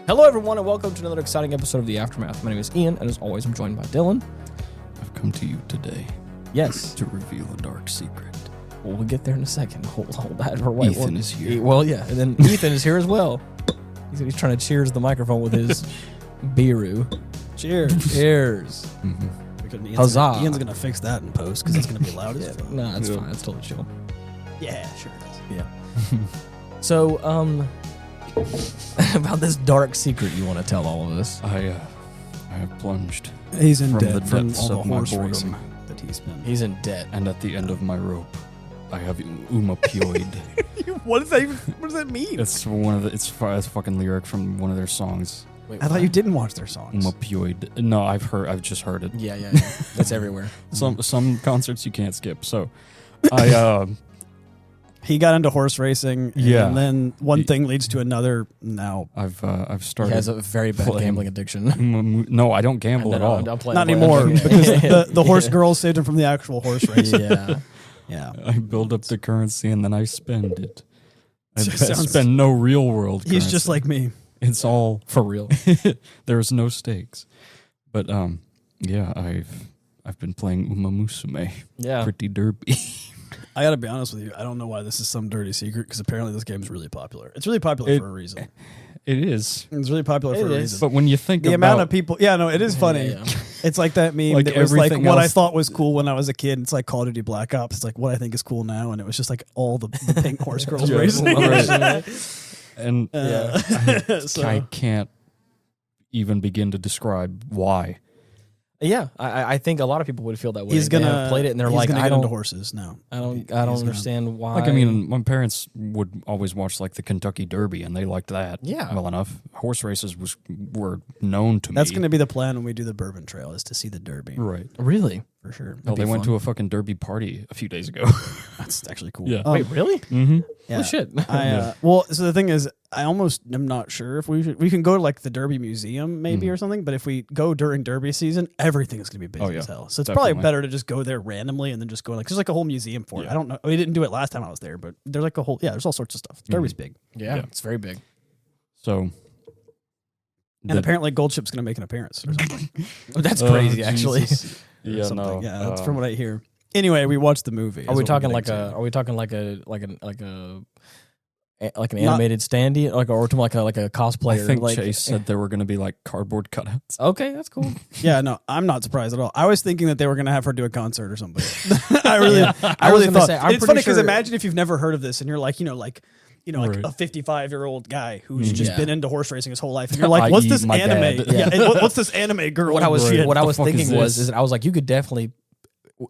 Hello, everyone, and welcome to another exciting episode of The Aftermath. My name is Ian, and as always, I'm joined by Dylan. I've come to you today. Yes. To reveal a dark secret. Well, we'll get there in a second. Hold that. Or wait, Ethan is here. Well, yeah, and then Ethan is here as well. He's trying to cheers the microphone with his beeroo. Cheers. Cheers. Mm-hmm. Huzzah. Ian's going to fix that in post because it's going to be loud as fuck. No, it's fine. It's totally chill. Yeah, sure it is. Yeah. So, about this dark secret you want to tell all of us. I have plunged He's in from debt the from depths all the of my horse boredom. racing that he's been. He's in debt. And at the end of my rope, I have Umapioid. What does that mean? It's a fucking lyric from one of their songs. Wait, I thought you didn't watch their songs. Umapioid. No, I've just heard it. Yeah. That's everywhere. Some concerts you can't skip. So I He got into horse racing, Yeah. and then one thing leads to another. Now, I've He started. has a very bad playing gambling addiction. No, I don't gamble at all. I'm playing not the anymore game. because the horse girl saved him from the actual horse race. Yeah. Yeah. I build up the currency and then I spend it. I Sounds- spend no real world currency. He's just like me. It's all For real. There's no stakes. But yeah, I've been playing Umamusume. Yeah. Pretty derby. I got to be honest with you. I don't know why this is some dirty secret because apparently this game is really popular. It's really popular for a reason. It is. It's really popular for a reason. But when you think The about amount of people, yeah, no, it is funny. Yeah. It's like that meme Like that was like everything what I else- thought was cool when I was a kid. It's like Call of Duty Black Ops. It's like what I think is cool now, and it was just like all the pink horse girls Yeah. racing. Right. And So- I can't even begin to describe why. Yeah, I think a lot of people would feel that way. he's They gonna have played it and they're he's like, gonna I get into don't, horses now. I don't He's gonna- understand why. Like, I mean, my parents would always watch like the Kentucky Derby, and they liked that well enough. Horse races were known to me. That's going to be the plan when we do the Bourbon Trail is to see the Derby right. really? for sure. Oh, they be went fun. to a fucking Derby party a few days ago. That's actually cool. Yeah. Wait, really? Mm-hmm. Yeah. Oh shit! Well, so the thing is, I almost am not sure if we can go to like the Derby Museum maybe or something, but if we go during Derby season, everything is going to be busy Oh, yeah. as hell. So it's Definitely. probably better to just go there randomly and then just go like there's like a whole museum for it. Yeah. I don't know. We didn't do it last time I was there, but there's like a whole there's all sorts of stuff. Derby's big, yeah, Yeah. it's very big. So, and apparently Goldship's going to make an appearance or something. Oh, that's crazy, actually. Or Yeah, something. no. Yeah, that's from what I hear. Anyway, we watched the movie. Are we talking like an animated standee, or we're talking like a cosplayer? I think like, Chase said there were going to be like cardboard cutouts. Okay, that's cool. Yeah, no, I'm not surprised at all. I was thinking that they were going to have her do a concert or something. I really was gonna thought. say, I'm it's funny pretty because sure- imagine if you've never heard of this and you're like, like Right. a 55-year-old guy who's just Yeah. been into horse racing his whole life, and you're like, what's i.e. this my anime? dad. Yeah, and what's this anime girl? What I was Right. what I The was fuck is thinking was this? is I was like,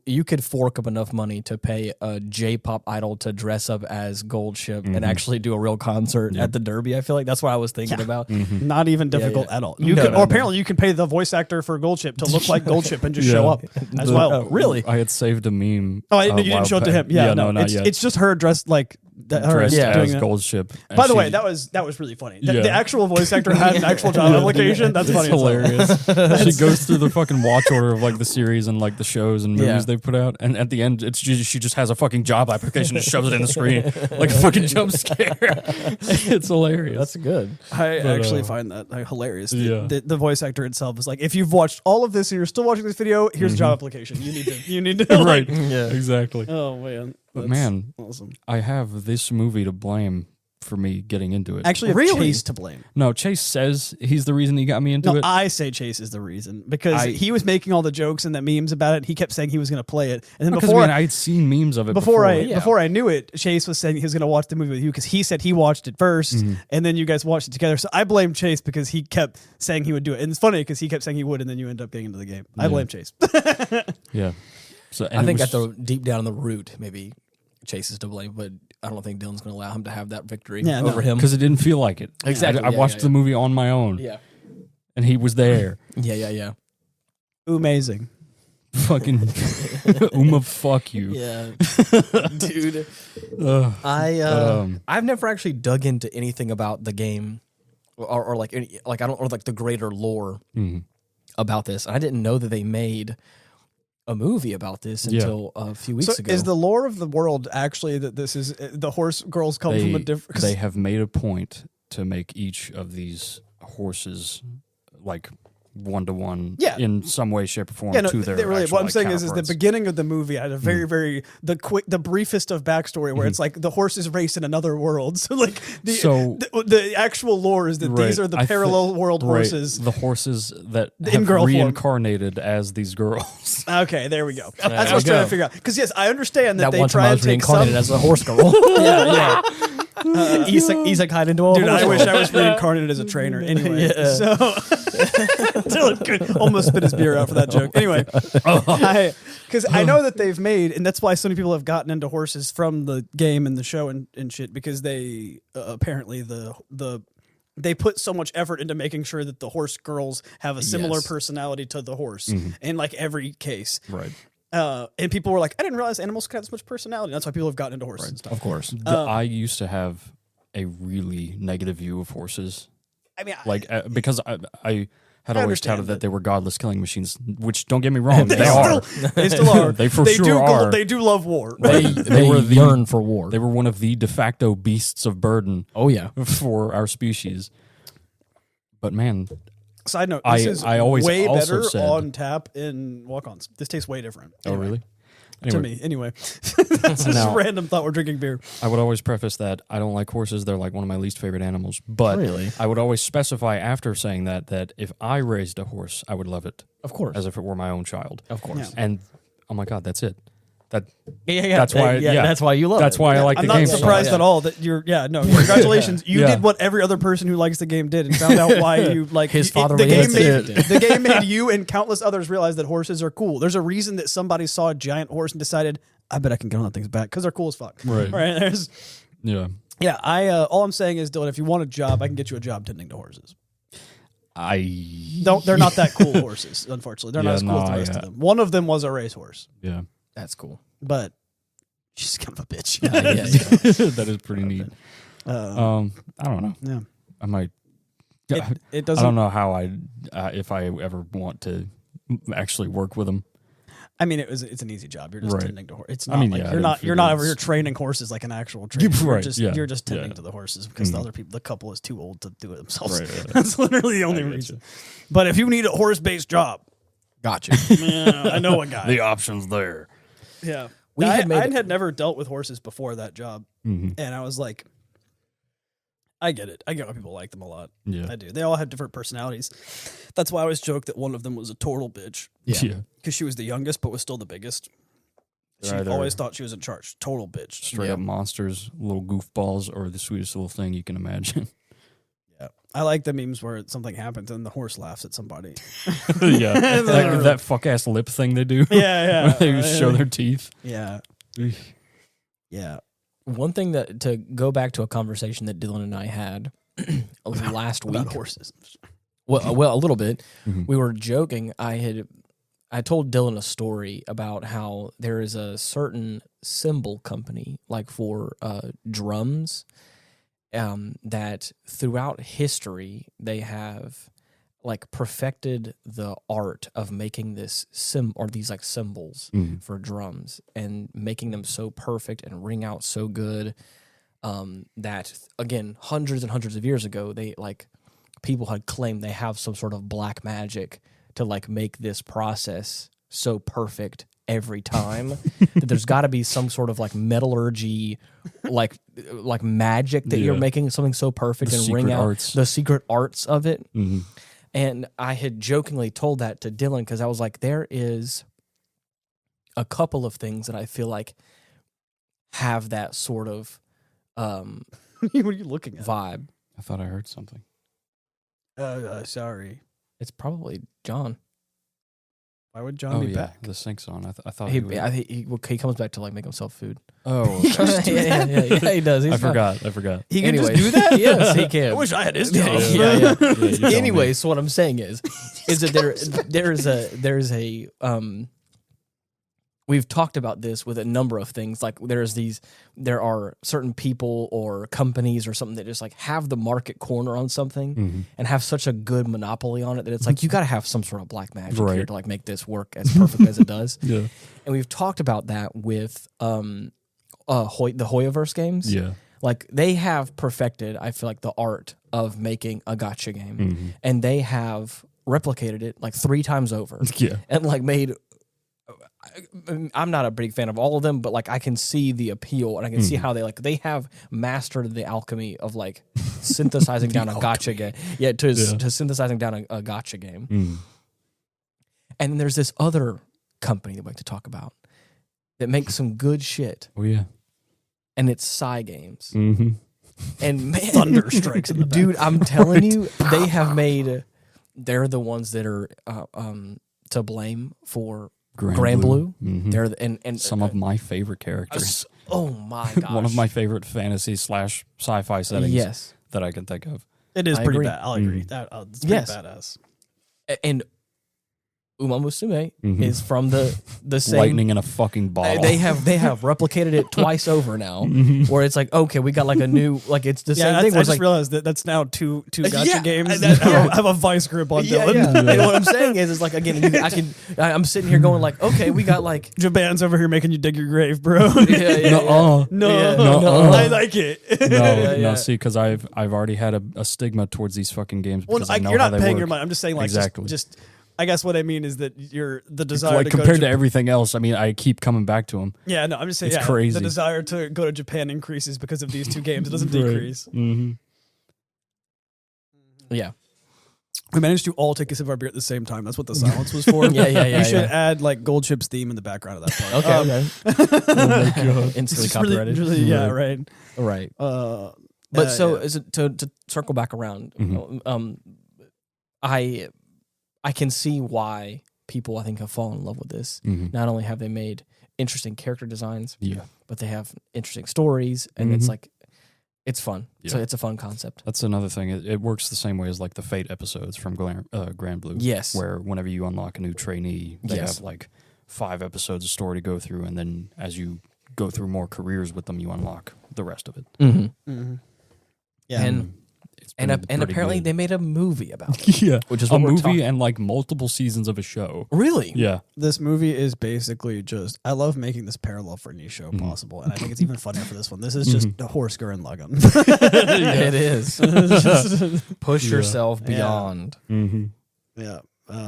you could fork up enough money to pay a J-pop idol to dress up as Goldship and actually do a real concert at the Derby. I feel like that's what I was thinking about. Not even difficult yeah. at all. You No, can, no, or no. apparently you can pay the voice actor for Goldship to look like Goldship and just show up as well. Oh, really? I had saved a meme. Oh, a you didn't while show it to back. him. Yeah, no, not it's, yet. it's just her dressed like her Dressed doing as that. Goldship. And By the she- way, that was really funny. Yeah. The actual voice actor had an actual job application. That's it's funny. as hell. hilarious. She goes through the fucking watch order of like the series and like the shows and movies Yeah. they put out, and at the end, she just has a fucking job application and shoves it in the screen like a fucking jump scare. It's hilarious. That's good. I actually find that hilarious. Yeah. The voice actor itself is like, if you've watched all of this and you're still watching this video, here's a job application. You need to right. Yeah. Exactly. Oh man, But That's man, awesome. I have this movie to blame for me getting into it. Actually, I have Really? Chase to blame. No, Chase says he's the reason he got me into No, it. I say Chase is the reason because I- he was making all the jokes and the memes about it. He kept saying he was going to play it, and then Because before I had seen memes of it before before. I knew it, Chase was saying he was going to watch the movie with you because he said he watched it 1st, and then you guys watched it together. So I blame Chase because he kept saying he would do it, and it's funny because he kept saying he would, and then you end up getting into the game. I blame Chase. Yeah. So and I it think was- at the deep down in the root, maybe Chase is to blame, but I don't think Dylan's going to allow him to have that victory Yeah, no. over him. because it didn't feel like it. Exactly, I yeah, watched yeah, the movie on my own, Yeah, and he was there. yeah. Amazing. Fucking Uma, fuck you. Yeah, dude. Ugh. I've never actually dug into anything about the game, or like any, like I don't or like the greater lore about this. I didn't know that they made a movie about this until a few weeks ago. Is the lore of the world actually that this is the horse girls come from a different? They have made a point to make each of these horses like one-to-one Yeah. in some way, shape, or form Yeah, no, to their they really, actual, what I'm saying is the counterparts. beginning of the movie had a very the briefest of backstory where it's like the horses race in another world. So like the actual lore is that these are the parallel world horses. The horses that In have girl form. reincarnated as these girls. Okay, there we go. That's There what I was we trying go. to figure out. Because yes, I understand that That they one time try I and was take some. reincarnated as a horse girl. Yeah. Isekai into a Dude, horse I wish girl. I was reincarnated as a trainer. Anyway, Yeah. so Dylan could almost spit his beer out for that joke. Anyway, because I know that they've made, and that's why so many people have gotten into horses from the game and the show and shit, because they apparently they put so much effort into making sure that the horse girls have a similar Yes. personality to the horse in like every case. Right. And people were like, I didn't realize animals could have this much personality. That's why people have gotten into horses and stuff. Of course. I used to have a really negative view of horses. I mean, Like, because I had I always understand touted that. that they were godless killing machines, which, don't get me wrong, they still, are. They still are. They for they sure do, are. They do love war. They were yearn for war. They were one of the de facto beasts of burden Oh yeah. for our species. But man, Side note: This is I always way also better said- on tap in walk-ons. This tastes way different. oh Anyway, really? To Anyway, me, anyway. That's just Now- random thought. We're drinking beer. I would always preface that I don't like horses. They're like one of my least favorite animals. But Really? I would always specify after saying that if I raised a horse, I would love it Of course. as if it were my own child. Of course. Yeah. And oh my God, that's it. That Yeah. That's why- yeah. That's why you love that's it. why I like I'm the not game. so surprised much. at all that you're. Yeah, no. Congratulations. You Yeah. did what every other person who likes the game did, and found out why you like His father The game realized made it. the game made you and countless others realize that horses are cool. There's a reason that somebody saw a giant horse and decided, I bet I can get on that thing's back because they're cool as fuck. Right. Right. There's. Yeah. Yeah. All I'm saying is, Dylan, if you want a job, I can get you a job tending to horses. They're not that cool horses, unfortunately. They're not as cool as the rest of them. One of them was a racehorse, Yeah. That's cool. but she's kind of a bitch. That is pretty neat. Uh, I don't know. yeah. I might. It I doesn't. don't know how if I ever want to actually work with them. I mean, it's an easy job. You're just Right. tending to horses. It's I not mean, like yeah, you're I not figured over here it's- training horses like an actual trainer. Right, You're just yeah. tending to the horses because the Mhm. other people, the couple is too old to do it themselves. Right. That's literally the only I get reason. you. But if you need a horse-based job, Gotcha. yeah, I know a guy. The options there. Yeah, We I had made- had never dealt with horses before that job, Mm-hmm. and I was like, I get it. I get why people like them a lot. Yeah. I do. They all have different personalities. That's why I always joke that one of them was a total bitch Yeah. because she was the youngest but was still the biggest. She They're either always thought she was in charge. Total bitch. Straight Yeah. up monsters, little goofballs, or the sweetest little thing you can imagine. Yeah, I like the memes where something happens and the horse laughs at somebody. Yeah. that fuck ass lip thing they do. Yeah, Where they show their teeth. Yeah, yeah. One thing that to go back to a conversation that Dylan and I had last week. About horses. Well, a little bit. Mhm. We were joking. I told Dylan a story about how there is a certain cymbal company, like for drums, that throughout history they have like perfected the art of making this these like cymbals Mhm. for drums and making them so perfect and ring out so good that again hundreds and hundreds of years ago they like people had claimed they have some sort of black magic to like make this process so perfect every time that there's got to be some sort of like metallurgy like magic that you're Yeah. making something so perfect The and ring secret out arts. the secret arts of it. Mm-hmm. And I had jokingly told that to Dylan because I was like, there is a couple of things that I feel like have that sort of What are you looking at? vibe. I thought I heard something. Sorry. It's probably John. Why would John Oh be yeah, back? the sink's on. I thought He, he was. I think he comes back to like make himself food. Oh, yeah, he does. He's I fine. forgot. I forgot. He can just Anyways. do that? Yes, he can. I wish I had his Yeah, job. yeah. Yeah, you tell me. Anyway, so what I'm saying is that there's a we've talked about this with a number of things. Like there are certain people or companies or something that just like have the market corner on something Mhm. and have such a good monopoly on it that it's like you got to have some sort of black magic here Right. to like make this work as perfect as it does. Yeah. And we've talked about that with the Hoyoverse games. Yeah. Like they have perfected, I feel like, the art of making a gacha game, and they have replicated it like 3 times over. Yeah. And like made. I'm not a big fan of all of them, but like I can see the appeal, and I can see how they have mastered the alchemy of like synthesizing down a gacha game. Yeah, to synthesizing down a gacha game. And then there's this other company that we like to talk about that makes some good shit. Oh yeah, and it's Psy Games. Mm-hmm. And man, thunder strikes in the back. Dude, I'm telling you, they have made. They're the ones that are to blame for Grand Blue. Mm-hmm. They're and some of my favorite characters. Oh my gosh, one of my favorite fantasy / sci-fi settings. Yes. That I can think of. It is I pretty agree. bad. I'll agree. It's pretty badass. And Umamusume is from the same lightning in a fucking bottle. They have replicated it twice over now, where it's like, okay, we got like a new, like it's the same thing. I just like, realized that's now two gacha Yeah, games. that- I have a vice grip on Dylan. And what I'm saying is like again, I'm sitting here going like, okay, we got like Japan's over here making you dig your grave, bro. No. I like it. No, see, because I've already had a stigma towards these fucking games because I know you're how not they paying work. your money. I'm just saying, like, Exactly. just I guess what I mean is that the desire Like to go compared to to everything else, I mean, I keep coming back to them. Yeah, no, I'm just saying, It's crazy. the desire to go to Japan increases because of these two games. It doesn't decrease. Mm-hmm. yeah. We managed to all take a sip of our beer at the same time. That's what the silence was for. Yeah. You should add like Gold Chip's theme in the background of that part. Okay. Oh my God. Instantly It's really, copyrighted. really, yeah, right. Right. But So is it to circle back around? I can see why people I think have fallen in love with this. Not only have they made interesting character designs, but they have interesting stories, and it's like it's fun. Yeah. So it's a fun concept. That's another thing. It works the same way as like the Fate episodes from Grand Blue. Yes. Where whenever you unlock a new trainee, they have like 5 episodes of story to go through, and then as you go through more careers with them, you unlock the rest of it. Yeah. And apparently they made a movie about it. Yeah, which is a what we're movie talking- and like multiple seasons of a show. Really? Yeah, This movie is basically just, I love making this parallel for any show possible, and I think it's even funnier for this one. This is just a horse Gurren Lagann. It is. Push yourself beyond. Yeah.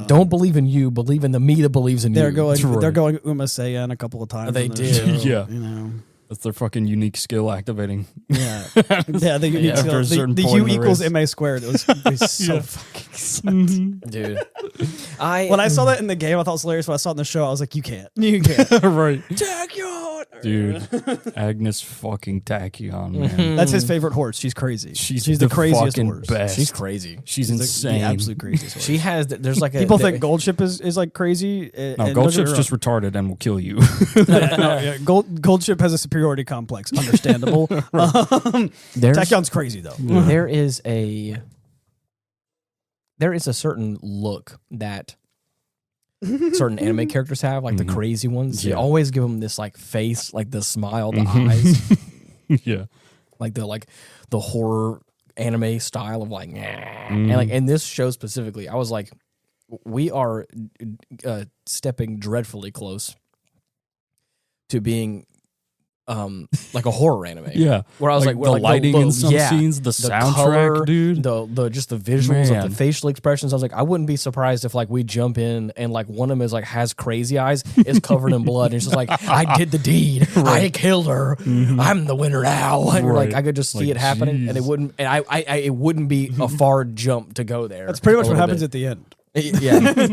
Don't believe in you. Believe in the me that believes in They're you. going. They're going Uma Saiyan a couple of times. They in the did. show, Yeah. You know. that's their fucking unique skill activating. Yeah. Yeah. The unique After skill. a certain The point U in the equals race. MA squared. It was so fucking sucked. Dude. When I saw that in the game, I thought it was hilarious. When I saw it in the show, I was like, "You can't. You can't." Right, Tachyon! dude. Agnes fucking Tachyon, man. That's his favorite horse. She's crazy. She's the craziest fucking horse. best. She's crazy. She's The insane. absolute craziest horse. She has. There's like a People think Goldship is like crazy. No, Goldship's just retarded and will kill you. Goldship has a superiority complex. Understandable. Tachyon's crazy though. There is a certain look that certain anime characters have, like the crazy ones. They Yeah. always give them this like face, like the smile, the eyes, Yeah. like the horror anime style of like, and like in this show specifically, I was like, we are stepping dreadfully close to being like a horror anime. Yeah. Where I was like the lighting in some scenes, the soundtrack, color, dude. the just the visuals of Man. the facial expressions. I was like, I wouldn't be surprised if like we jump in and like one of them is like has crazy eyes, is covered in blood, and it's just like, I did the deed, I killed her, I'm the winner now. And like I could just see Like, it happening, and it jeez. wouldn't, and I it wouldn't be a far jump to go there. That's pretty much a what little happens bit. at the end. Yeah.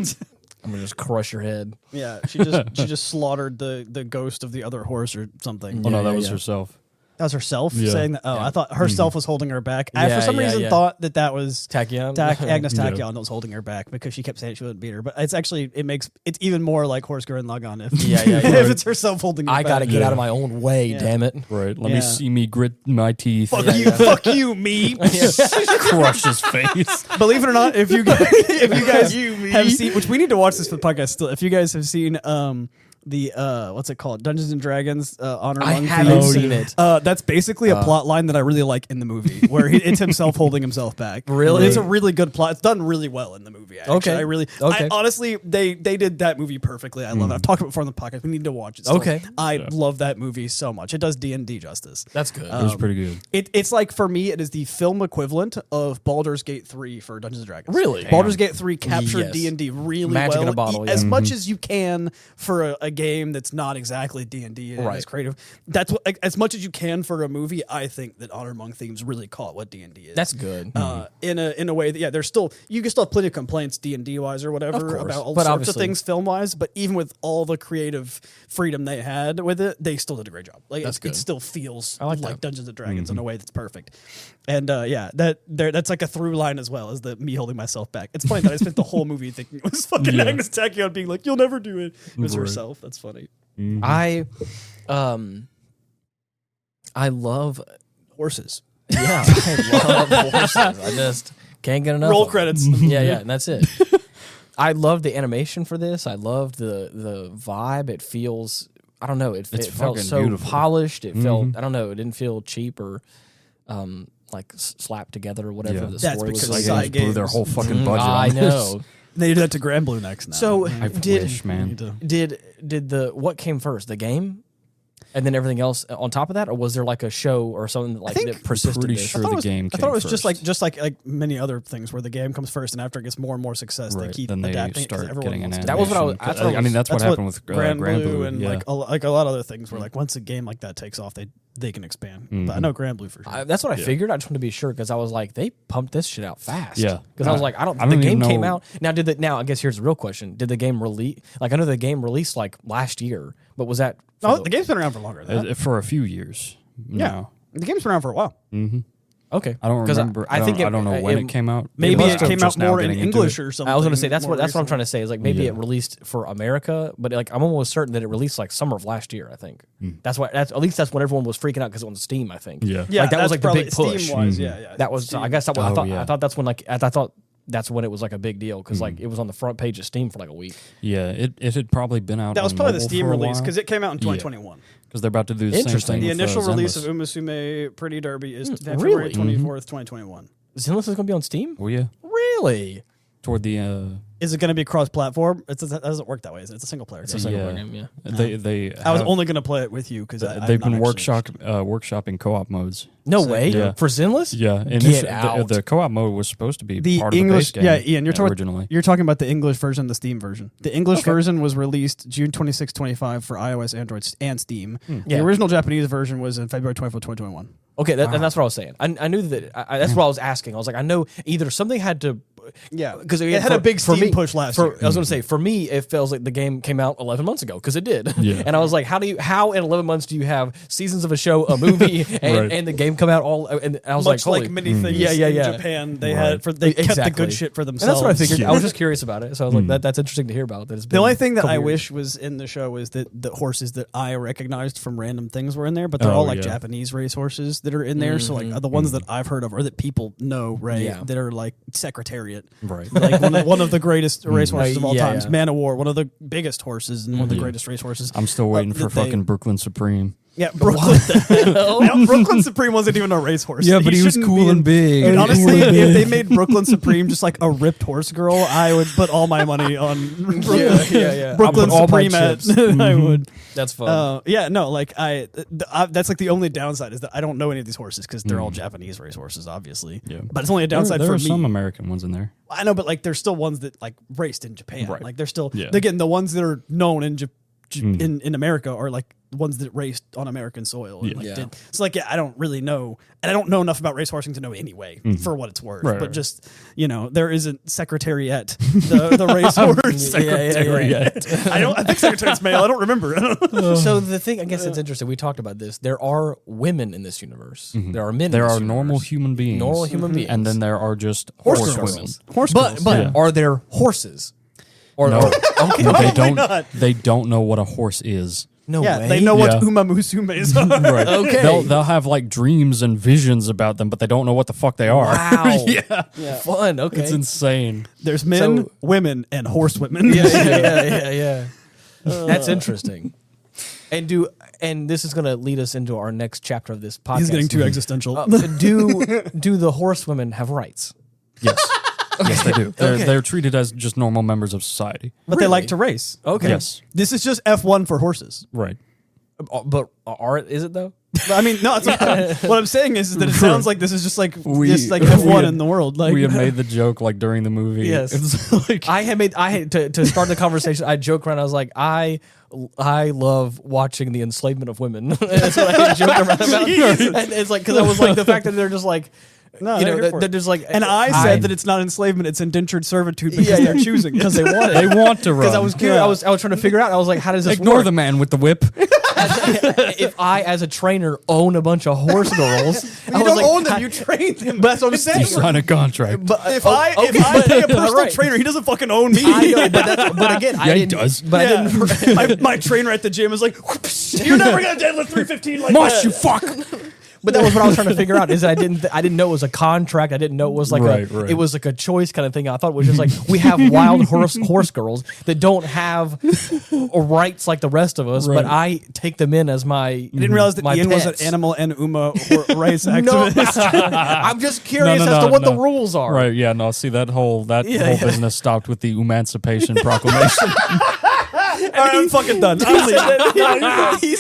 I'm gonna just crush your head. Yeah, she just slaughtered the ghost of the other horse or something. Oh no, Yeah, that yeah, was yeah. herself. That was herself Yeah. saying that. Oh, I thought herself was holding her back. I, Yeah, for some yeah, reason, yeah. thought that was Tachyon. Agnes Yeah. Tachyon that was holding her back because she kept saying she wouldn't beat her. But it's actually it's even more like Horse Gurren Lagann if if it's herself holding her I back. gotta get Yeah. out of my own way, Yeah. damn it. Right. Let Yeah. me see me grit my teeth. Fuck you, me. Crush his face. Believe it or not, if you guys have seen, which we need to watch this for the podcast still. If you guys have seen what's it called? Dungeons and Dragons Honor I Among haven't Thieves. seen it. That's basically a plot line that I really like in the movie, where it's himself holding himself back. Really? It's a really good plot. It's done really well in the movie. Actually. Okay. I honestly, they did that movie perfectly. I love it. I've talked about it before on the podcast. We need to watch it. Still. Okay. I love that movie so much. It does D&D justice. That's good. It was pretty good. It's like, for me, it is the film equivalent of Baldur's Gate 3 for Dungeons and Dragons. Really? Baldur's Gate 3 captured Yes. D&D really Magic well. in a bottle, As yeah. much as you can for a game that's not exactly D&D and Right. as creative. That's what, like, as much as you can for a movie. I think that Honor Among Thieves really caught what D&D is. That's good. In a way that, yeah, there's still, you can still have plenty of complaints D&D wise or whatever Of course, about all but sorts of obviously- things film wise, but even with all the creative freedom they had with it, they still did a great job. Like That's it good. still feels I like like that. Dungeons and Dragons in a way that's perfect. And that's like a through line as well as the me holding myself back. It's funny that I spent the whole movie thinking it was fucking Agnes Tachyon being like, "You'll never do it." It was herself. That's funny. I love Horses. yeah, I love horses. I just can't get enough. Roll of them. credits. Yeah, and that's it. I love the animation for this. I love the vibe. It feels, I don't know, it felt fucking so beautiful. polished. It felt, I don't know, it didn't feel cheap or like slapped together or whatever Yeah. the That's story was. because Like Side they just blew their games. whole fucking budget. I on this. know. They did that to Grand Blue next now. So I did wish, man. did the what came first, the game, and then everything else on top of that, or was there like a show or something like think- that persisted? Pretty this? sure I thought the it was, game I thought it came was just first. like many other things where the game comes first, and after it gets more and more success, they Right. keep Then they adapting it 'cause start everyone getting an wants to That was what I was- animation. that's what I I mean, was- that's what That's happened with Grand Blue Blue and yeah. like a lot of other things where like once a game like that takes off, they can expand. But I know Grand Blue for sure. That's what I figured. I just wanted to be sure because I was like, they pumped this shit out fast. Yeah. Because I was like, I the don't even game came know- out. Now I guess here's the real question. Did the game release? Like, I know the game released like last year, but was that? Oh, the game's been around for longer than that. For a few years. Yeah, now. the game's been around for a while. Okay. I don't 'Cause remember. I think I don't know when it came out. Maybe must it have came just out now more in getting into English it. or something. I was going to say that's more what I'm trying recently. to say is like maybe Yeah. it released for America, but like I'm almost certain that it released like summer of last year. I think that's why. At least that's when everyone was freaking out because it was on Steam. I think. Yeah. Yeah, like that was that's like the probably big push. Steam-wise, yeah. That was. Steam. I guess that was, Oh, yeah. I thought that's when I thought that's when it was like a big deal because like it was on the front page of Steam for like a week. Yeah, it had probably been out. That was on probably the mobile Steam for a release while. because it came out in 2021. Because they're about to do the same Interesting. thing. The with, initial release of Zenless. Umusume Pretty Derby is Really? February 24th, 2021. Zenless is going to be on Steam. Oh yeah, Really? toward the Is it going to be cross-platform? It doesn't work that way. It's a single player. It's a game. single yeah. player game. Yeah. They I was have- only going to play it with you because they've been workshopping co-op modes. No way. yeah. For Zenless. Yeah, Get out. the co-op mode was supposed to be the part English. of the base game. Yeah, Ian, originally. you're talking about the English version, the Steam version. The English version was released June 26, 25 for iOS, Android, and Steam. Yeah. The original Japanese version was in February 24, 2021. Okay, and that's what I was saying. I knew that. That's what I was asking. I was like, I know either something had to. Yeah, Because it had a big Steam push last year. I was going to say, for me, it feels like the game came out 11 months ago because it did. Yeah. And I was like, how in 11 months do you have seasons of a show, a movie, and, Right. and the game come out all? And I was Much like, like many things Yeah, in yeah. Japan, they Right. had they kept the Exactly. good shit for And themselves. that's what I figured. Yeah. I was just curious about it. So I was like, that's interesting to hear about. That it's been The only thing that a I couple years. wish was in the show is that the horses that I recognized from random things were in there, but they're Oh, all like yeah. Japanese race horses that are in there. So like the ones that I've heard of or that people know, right? Yeah. That are like Secretariat, Right. like one of the greatest race horses of all Yeah, times. yeah. Man of War, one of the biggest horses and one of the greatest race horses. I'm still waiting for that they- fucking Brooklyn Supreme. Yeah, Brooklyn. Brooklyn Supreme wasn't even a racehorse. Yeah, but he was shouldn't cool be and big. Dude, He was honestly, cool and if big. they made Brooklyn Supreme just like a ripped horse girl, I would put all my money on Brooklyn, yeah. Brooklyn I'll put all my Supreme at. chips. I would. That's fun. Yeah, no, like that's like the only downside is that I don't know any of these horses because they're all Japanese racehorses, obviously. Yeah. But it's only a downside there for are me. some American ones in there. I know, but like there's still ones that like raced in Japan. Right. Like they're still Yeah. again the ones that are known in in America are like ones that raced on American soil. And, like, Yeah. did. So like I don't really know, and I don't know enough about racehorsing to know anyway for what it's worth. Right, but right. just there isn't Secretariat the racehorse. Secretariat. I think Secretariat's male. I don't remember. So the thing, I guess it's interesting. We talked about this. There are women in this universe. There are men. There in this are normal universe. human beings. Normal human beings. And then there are just Horse horse girls. women. Horse But girls. but Yeah. are there horses? Or No, okay. they don't. not? They don't know what a horse is. No Yeah, way. they know what Yeah. Umamusumes are. Right. Okay. They'll have like dreams and visions about them, but they don't know what the fuck they are. Wow. Yeah. Fun. Okay. It's insane. There's men, So- women, and horse women. yeah. That's interesting. And this is going to lead us into our next chapter of this podcast. He's getting too existential. Do the horsewomen have rights? Yes. Yes, they do. Okay. They're treated as just normal members of society. But they like to race. Okay. Yes. This is just F1 for horses. Right. But is it though? I mean, no. It's what I'm saying is that it sounds like this is just like We- F1 we- in the world. Like We had made the joke like during the movie. Yes. It's like, I had to start the conversation. I joke around. I was like, I love watching the enslavement of women. That's what I joke around about. And it's like because I was like the fact that they're just like. no, You they're know, here for they're it. just like, And I said that it's not enslavement; it's indentured servitude because Yeah, they're yeah. choosing because they want it. they want to run. Because I was curious, Yeah. I was trying to figure out. I was like, how does this Ignore work? the man with the whip. If I, as a trainer, own a bunch of horse girls, I You was don't like, own them; how- you train them. But that's what I'm saying. You sign a contract. But If I pay a personal right. trainer, he doesn't fucking own me. I know, but again, I Yeah, he didn't. does. But I didn't. Yeah. my trainer at the gym is like, "You're never gonna deadlift 315 like Mosh, that." you fuck. But that was what I was trying to figure out. Is that I didn't know it was a contract. I didn't know it was like Right. it was like a choice kind of thing. I thought it was just like we have wild horse girls that don't have rights like the rest of us, but I take them in as my. I didn't realize that my Ian was pets. an animal and Uma rights No, activist. I'm just curious No, as to what the no. rules are. Right, yeah, no, see that whole Yeah. business stopped with the Umancipation Proclamation. All right, I'm fucking done. I'm leaving. He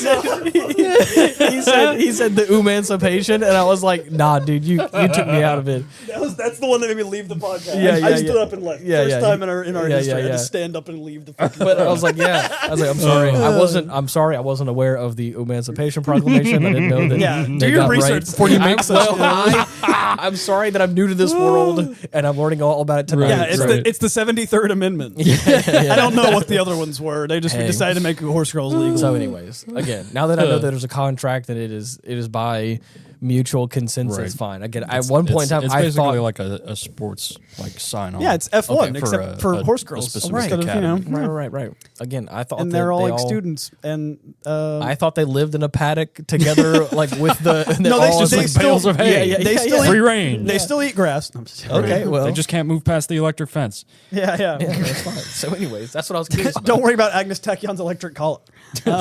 said the Umancipation, and I was like, nah, dude, you took me out of it. That's the one that made me leave the podcast. Yeah, I yeah, stood yeah. up and left. Yeah, First yeah. time in our Yeah, history, I yeah. had to stand up and leave the fucking But I was like, I'm sorry. I'm sorry. I wasn't aware of the Emancipation Proclamation. I didn't know that. Yeah, they do your got research rights. before you make such. I'm sorry that I'm new to this world and I'm learning all about it tonight. Yeah, it's the 73rd Amendment. I don't know what the other ones were. They just Hey. decided to make horse girls legal. So, anyways, again, now that I know that there's a contract that it is by mutual consensus, Right. fine. Again, at one point in time, it's I basically thought. like a sports like sign on. Yeah, it's F1 Okay, except for horse girls. specific Instead of, you know, academy. Right. Again, I thought and that they're all they like students. And I thought they lived in a paddock together, like with the. No, they all still- as, they like, still- bales of hay. Yeah, they still free eat- range. they still eat grass. No, I'm just kidding. Okay, well, They just can't move past the electric fence. Yeah. yeah, that's fine. So, anyways, that's what I was curious about. Don't worry about Agnes Tachyon's electric collar.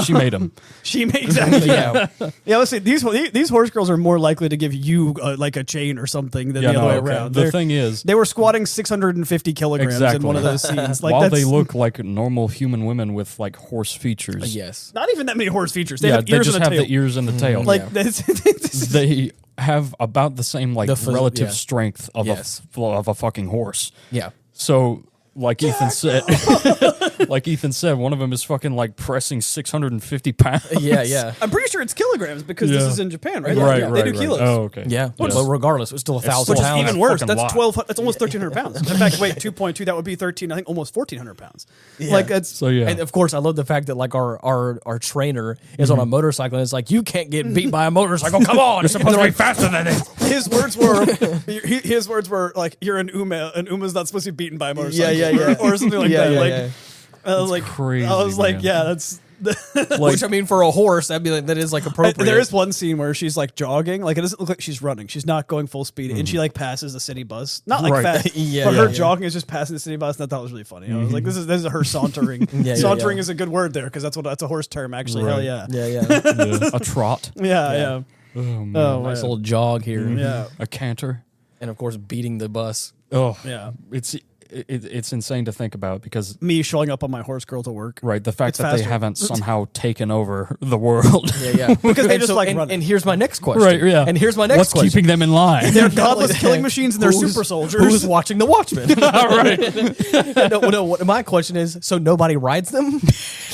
She made him. She made exactly. Yeah. Yeah, let's see. These horse girls are more likely to give you like a chain or something than the other way around. The thing is, They were squatting 650 kilograms in Exactly. one of those scenes. Like while that's they look like normal human women with like horse features, Yes. not even that many horse features. They yeah, have they ears just and a have tail. the ears and the tail. Like Yeah. They have about the same like relative yeah. strength of of a fucking horse. Yeah. So, like Ethan said, one of them is fucking like pressing 650 pounds. Yeah. I'm pretty sure it's kilograms because this Yeah. is in Japan, right? Right, Yeah, right, they do right. kilos. Oh, okay. Yeah. Yes. But regardless, it was still 1,000 Which is pounds. even worse. fucking That's lot. That's almost 1,300 pounds. In fact, wait, 2.2. That would be 13. I think almost 1,400 pounds. Like that's So yeah, And of course, I love the fact that like our trainer is on a momotorcycle, and it's like you can't get beat by a motorcycle. Come on, it's supposed to be faster than this. his words were. His words were like, "You're an Uma, and Uma's not supposed to be beaten by a motorcycle." Yeah. or something like that. Like, I was like, crazy, I was like, man. yeah, that's. Which I mean, for a horse, that'd be like that is like appropriate. There is one scene where she's like jogging, like it doesn't look like she's running. She's not going full speed, and she like passes the city bus. Not like Right. fast, Yeah, but yeah, her yeah. jogging is just passing the city bus. And I thought it was really funny. I was like, this is her sauntering. Yeah, sauntering yeah. is a good word there because that's a horse term actually. Hell Right. yeah. Yeah. Yeah, a trot. Yeah. Oh man, Oh, Nice man. little jog here, Yeah. a canter. and of course, beating the bus. Oh Yeah. it's insane to think about because Me showing up on my horse girl to work. right, the fact It's that faster. they haven't somehow taken over the world. Yeah. Because they And just like and, running. and here's my next question. Right, yeah. And here's my next What's question. keeping them in line? They're godless killing machines and they're Who's- super soldiers. Who's watching the Watchmen? right. no, what my question is, so nobody rides them?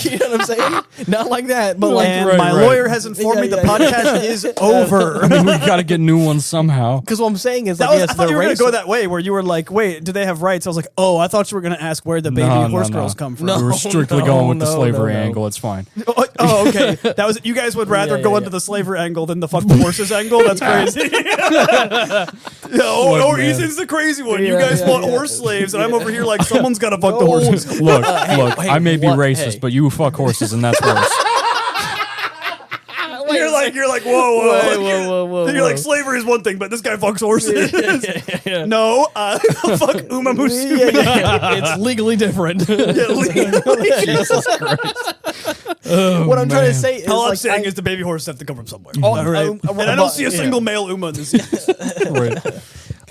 You know what I'm saying? Not like that, but like, and Right, my right. lawyer has informed me the Yeah, yeah. podcast is over. I mean, we got to get new ones somehow. because what I'm saying is, That like, was, yes, I thought you they're were going to go racist. that way where you were like, wait, do they have rights? I was like, oh, I thought you were going to ask where the baby horse girls come from. No. We were strictly no, going with the no, slavery no. angle. It's fine. Oh, okay. That was you guys would rather Yeah, go yeah, into yeah. the slavery angle than the fuck the horses angle. That's crazy. What, man? Ethan's the crazy one. You Yeah, guys yeah, want yeah. horse slaves, and I'm over here like someone's got to fuck the No. horses. Look, Hey, look. hey, I may be what- racist, hey. but you fuck horses, and that's worse. You're like, you're like, whoa. whoa. You're like, slavery is one thing, but this guy fucks horses. Yeah. No, fuck Umamusume. It's legally different. Jesus Christ. What I'm trying to say is, All I'm saying is the baby horses have to come from somewhere. Oh, All right? And I don't see a single male Uma in this. Right.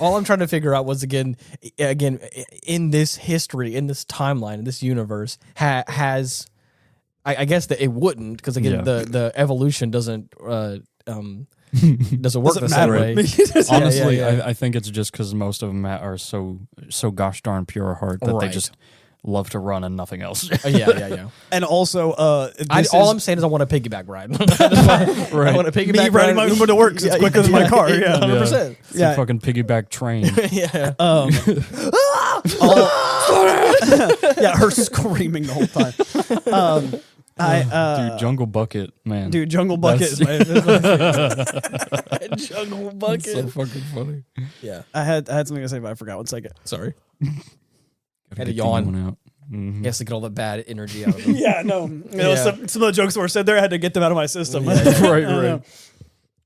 all I'm trying to figure out was again in this history, in this timeline, in this universe, has I guess that it wouldn't, because again the evolution doesn't work the same way. Honestly, I think it's just because most of them are so gosh darn pure heart that they just love to run and nothing else. Yeah. And also, I'm saying is I want a piggyback ride. I want a piggyback me riding my Uma to work because it's quicker than my car. Yeah, 100%. It's a fucking piggyback train. Yeah. Yeah, her screaming the whole time. Dude, Jungle Bucket, man. Dude, Jungle Bucket is my Jungle Bucket. So fucking funny. Yeah. I had something to say, but I forgot. 1 second. Sorry. Gotta Had to get the yawn. one out. Mm-hmm. He has to get all the bad energy out of him. Yeah, no. Some of the jokes that were said there, I had to get them out of my system. Right.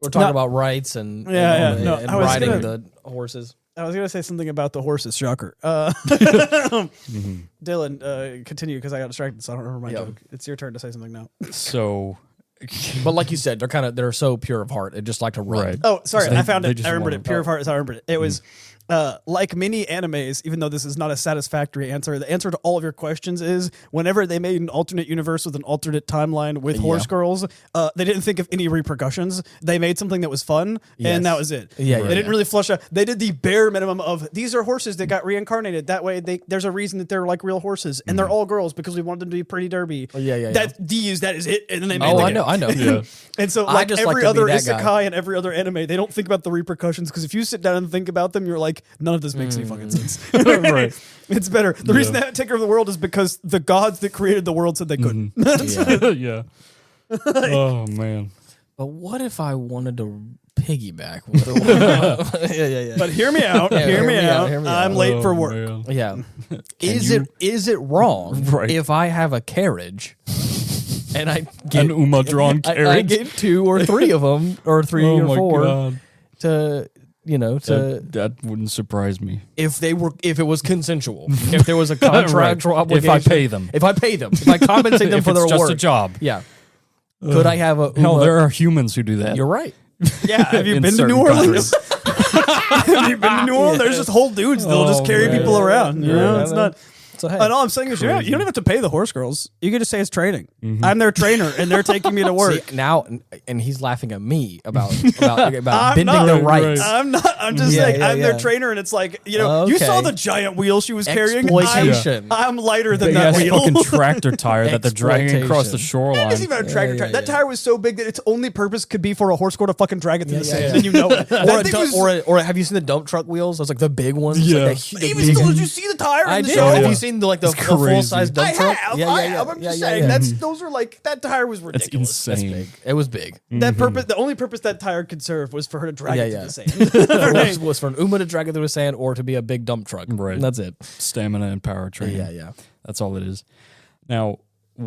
We're talking about rights and and riding the horses. I was going to say something about the horses. Shocker. Dylan, continue, because I got distracted, so I don't remember my joke. It's your turn to say something now. So, but like you said, they're so pure of heart. They just like to run. Right. Oh, sorry, They- I found they it. just I remembered want it. Pure of heart is how I remembered it. It was like many animes, even though this is not a satisfactory answer, the answer to all of your questions is whenever they made an alternate universe with an alternate timeline with horse girls, they didn't think of any repercussions. They made something that was fun, and that was it. Yeah, They didn't really flush out. They did the bare minimum of these are horses that got reincarnated. That way, there's a reason that they're like real horses, and they're all girls because we wanted them to be pretty derby. Yeah. That is it, and then they made Oh, the I game. know. yeah. And so, I like just like every to be other that guy. isekai and every other anime, they don't think about the repercussions, because if you sit down and think about them, you're like, none of this makes any fucking sense. Right. It's better. The reason they had to take over the world is because the gods that created the world said they couldn't. Yeah. Oh, man. But what if I wanted to piggyback? Yeah. But hear me out. Yeah, hear me out. hear me out. I'm late for Oh, work. man. Yeah. Is it wrong Right. if I have a carriage and I get An Uma drawn I carriage. get 2 or 3 of them, or 3 Oh or my 4 God. to That wouldn't surprise me. if it was consensual, if there was a contractual obligation, If I pay them. if I compensate them If for it's their just work, a job. yeah. Could I have a Hell, Uma- there are humans who do that. You're right. Yeah. Have you In been to certain New Orleans? countries. Have you been to New Orleans? There's just whole dudes that'll just carry man. people around. You know, Yeah, it's I know. not. So hey, And all I'm saying is, you don't even have to pay the horse girls. You can just say it's training. I'm their trainer, and they're taking me to work. see, now, and he's laughing at me about bending I'm the not. rights. I'm not. I'm just Yeah, saying yeah, I'm yeah. their trainer, and it's like, you know, you Okay. saw the giant wheel she was carrying. Exploitation. I'm lighter than Big that ass wheel. fucking tractor tire that they're dragging across the Exploitation. It shoreline. doesn't even have a tractor Yeah, tire. yeah, That yeah. tire was so big that its only purpose could be for a horse girl to fucking drag it through the Yeah, sand. yeah. Then you know it. or, That a thing dump, was- or have you seen the dump truck wheels? Those like the big ones. Yeah. Like the even big, still, did you see the tire I in the did. show? Have Yeah. you seen the It's full size crazy. dump I truck? have. Yeah, I yeah, have. yeah. I'm just yeah, saying. yeah. Those are like, that tire was That's ridiculous. That's insane. big. It was big. That purpose, the only purpose that tire could serve was for her to drag Yeah, it yeah. through the sand. was for an Uma to drag it through the sand or to be a big dump truck. Right. That's it. Stamina and power training. Yeah. That's all it is. Now,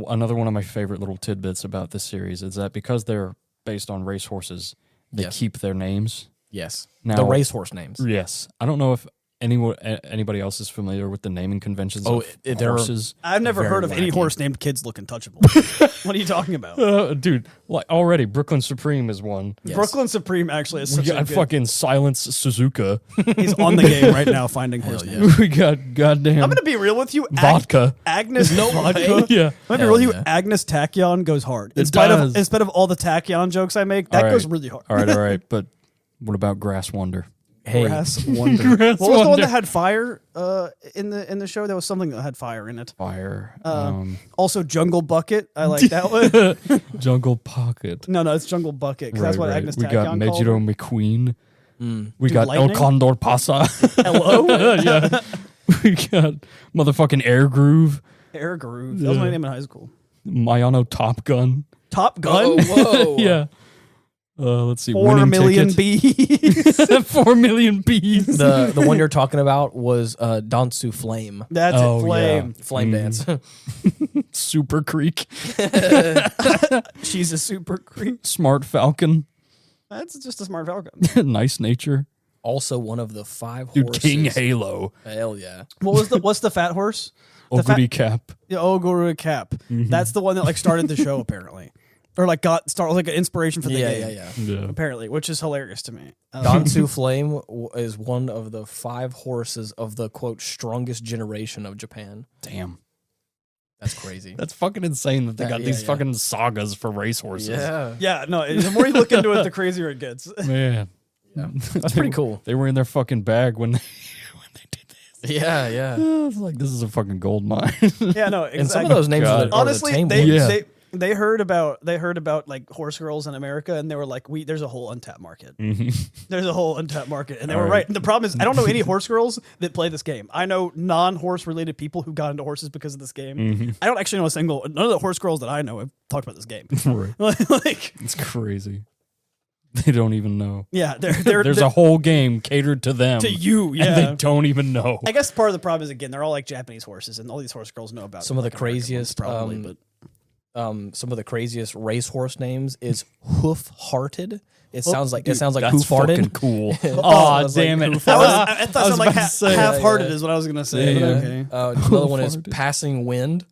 another one of my favorite little tidbits about this series is that because they're based on racehorses, they Yes. keep their names. Yes. Now- The racehorse names. Yes. I don't know if anybody else is familiar with the naming conventions Oh, of there are- horses. I've never Very heard of any wacky. horse named Kids Look Untouchable. What are you talking about? Dude, like already, Brooklyn Supreme is one. Yes. Brooklyn Supreme actually is We such a got good. fucking Silence Suzuka. He's on the game right now finding horse Hell names. We got goddamn I'm gonna be real with you. vodka. Agnes. No vodka. way. Yeah. I'm gonna be Hell real with you. yeah. Agnes Tachyon goes hard. It Instead does. of all the Tachyon jokes I make, that All goes right. really hard. All right. But what about Grass Wonder? Hey, Grass Wonder. Grass What was the one Wonder. that had fire in the show? There was something that had fire in it. Fire. Also, Jungle Bucket. I like that one. Jungle Pocket. No, it's Jungle Bucket because that's what Agnes We got Tachyon called her. Mejiro McQueen. We Dude, got lightning? El Condor Pasa. Hello, Yeah. We got motherfucking Air Groove. Air Groove. That was my Yeah. name in high school. Mayano Top Gun. Top Gun. Whoa. Yeah. Let's see. 4 million bees. 4 million bees. The one you're talking about was Dansu Flame. That's it. Flame. Flame dance. Super Creek. She's a super creep. Smart Falcon. That's just a smart falcon. Nice Nature. Also one of the 5 Dude, horses. King Halo. Hell yeah. What's the fat horse? Oguri Cap. The Oguru Cap. That's the one that like started the show apparently, or like started like an inspiration for the game. Yeah. Apparently, which is hilarious to me. Dansu Flame is one of the 5 horses of the quote strongest generation of Japan. Damn. That's crazy. That's fucking insane that they got these fucking sagas for racehorses. Yeah, no. The more you look into it, the crazier it gets. Man. Yeah. That's pretty cool. They were in their fucking bag when they did this. Yeah. It's like, this is a fucking gold mine. Yeah, no. Exactly. And some of those names are the honestly, tame they heard about like horse girls in America, and they were like, there's a whole untapped market. There's a whole untapped market, and they were right. And the problem is, I don't know any horse girls that play this game. I know non-horse related people who got into horses because of this game. I don't actually know none of the horse girls that I know have talked about this game. Right. Like, it's crazy. They don't even know. Yeah, there's a whole game catered to them. To you, yeah. And they don't even know. I guess part of the problem is, again, they're all like Japanese horses, and all these horse girls know about some of the like craziest probably, but some of the craziest racehorse names is Hoof Hearted. It sounds like that's Hoof fucking Farted. cool. Oh, damn it! I thought something like half-hearted is what I was gonna say. Yeah. Okay. Another one is Passing Wind.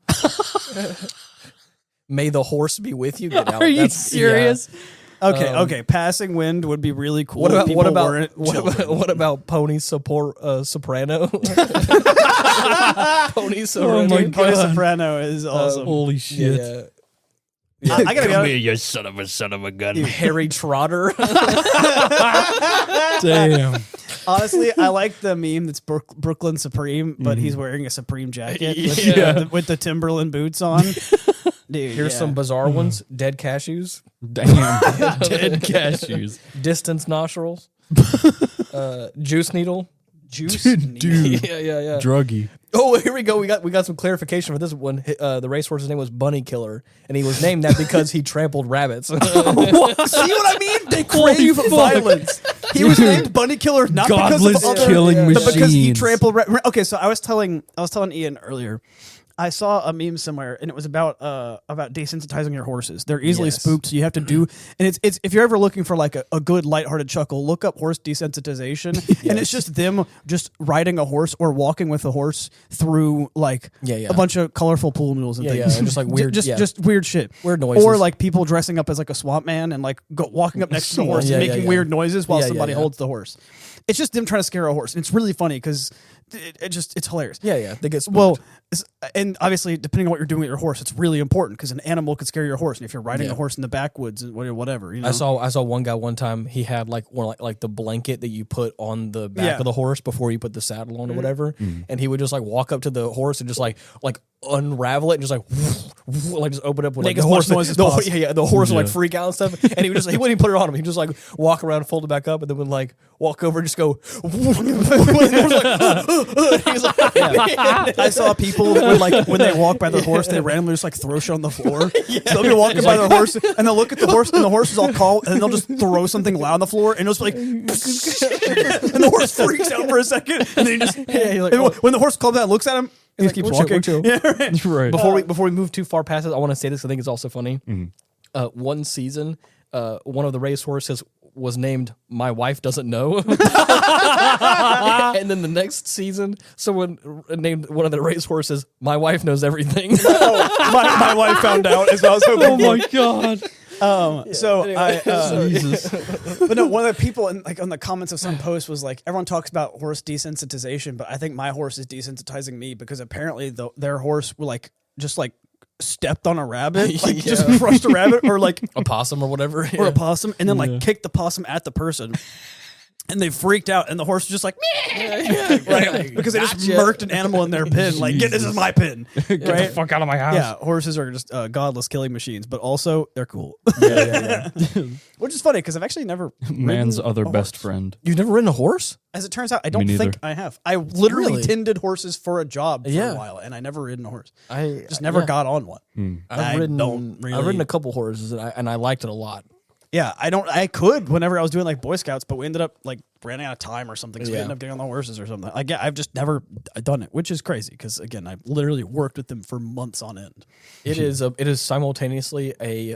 May the horse be with you. Get out. Are you serious? Yeah. Okay. Passing Wind would be really cool. What about Pony Soprano? Pony Soprano. Oh my God. Pony Soprano is awesome. Holy shit! Yeah. I gotta Come here, you son of a gun. Harry Trotter. Damn. Honestly, I like the meme that's Brooklyn Supreme, but he's wearing a Supreme jacket with the Timberland boots on. Dude, Here's some bizarre ones. Dead cashews. Damn. Dead cashews. Distance nostrils. Juice needle. Dude. Yeah. Druggy. Oh, here we go. We got some clarification for this one. The racehorse's name was Bunny Killer, and he was named that because he trampled rabbits. See what I mean? They crave violence. He was named Bunny Killer not Godless because of other, killing but machines. because he trampled. Okay, so I was telling Ian earlier. I saw a meme somewhere, and it was about desensitizing your horses. They're easily spooked, so you have to do. And it's if you're ever looking for like a good lighthearted chuckle, look up horse desensitization, and it's just them just riding a horse or walking with a horse through like a bunch of colorful pool noodles and things, and just like weird, just weird shit, weird noises, or like people dressing up as like a swamp man and like walking up next to the horse and making weird noises while somebody holds the horse. It's just them trying to scare a horse, and it's really funny because it's hilarious. Yeah, they get spooked. Well, and obviously, depending on what you're doing with your horse, it's really important because an animal could scare your horse, and if you're riding a horse in the backwoods and whatever, you know. I saw one guy one time. He had like one like the blanket that you put on the back of the horse before you put the saddle on or whatever, and he would just like walk up to the horse and just like unravel it and just like just open up with make like, as much noise as possible. The horse would like freak out and stuff, and he wouldn't even put it on him. He'd just like walk around, fold it back up, and then would like walk over and just go. I saw people that would like when they walk by their horse, they randomly just like throw shit on the floor. So they'll be walking by their horse, and they'll look at the horse, and the horse is all calm, and then they'll just throw something loud on the floor, and it'll just like, and the horse freaks out for a second, and then he just when the horse calms down, looks at him. He just keeps walking. Yeah, Right. Before we move too far past it, I want to say this. I think it's also funny. One season, one of the racehorses was named "My Wife Doesn't Know," and then the next season, someone named one of the racehorses "My Wife Knows Everything." My wife found out as I was hoping. Oh my God. Jesus. But no, one of the people in, like on the comments of some post was like, everyone talks about horse desensitization, but I think my horse is desensitizing me because apparently their horse will like just like stepped on a rabbit, like just crushed a rabbit or like a possum or whatever, or a possum, and then like kicked the possum at the person. And they freaked out, and the horse was just like, right? Because they just murked an animal in their pen. Like, this is my pen. Get the fuck out of my house. Yeah, horses are just godless killing machines, but also they're cool. Yeah. Which is funny because I've actually never Man's ridden other a best horse. friend. You've never ridden a horse? As it turns out, I don't neither. think I have. I literally Really? tended horses for a job for Yeah. a while, and I never ridden a horse. I Just never got on one. I've ridden don't really- I've ridden a couple horses, and I liked it a lot. I could whenever I was doing like Boy Scouts, but we ended up like running out of time or something. So we ended up getting on the horses or something. I've just never done it, which is crazy because again, I literally worked with them for months on end. It is simultaneously a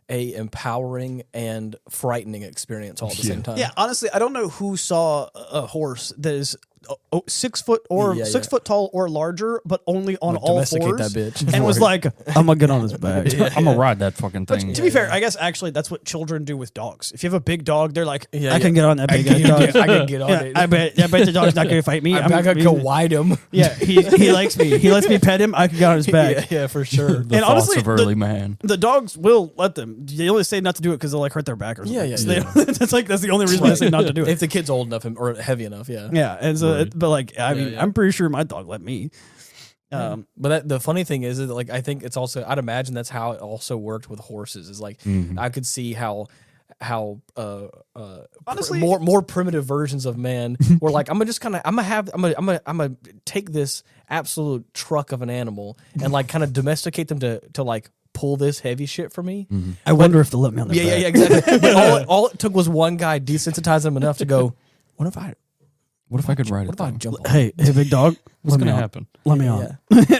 empowering and frightening experience all at the same time. Yeah, honestly, I don't know who saw a horse that is 6 foot or 6 foot tall or larger, but only on all fours, that bitch. and was like, "I'm gonna get on his back." I'm gonna ride that fucking thing. But to be fair, I guess actually that's what children do with dogs. If you have a big dog, they're like, "I can get on that big dog. I can get on it. I bet the dog's not gonna fight me. I gotta go wide him. Yeah, he likes me. He lets me pet him. I can get on his back. Yeah, for sure. The thoughts honestly, of early man. The dogs will let them. They only say not to do it because they'll like hurt their back or something. That's the only reason they say not to do it. If the kid's old enough or heavy enough, yeah. Yeah, and so, but like, I mean, I'm pretty sure my dog let me. But the funny thing is that like I think it's also I'd imagine that's how it also worked with horses. Is like I could see how honestly more primitive versions of man were like I'm gonna take this absolute truck of an animal and like kind of domesticate them to like pull this heavy shit for me. I wonder if they'll let me on their back. Yeah, exactly. But all it took was one guy desensitize them enough to go, what if I could ride it? What if I jump on? Hey, big dog, What's gonna happen? Let me on.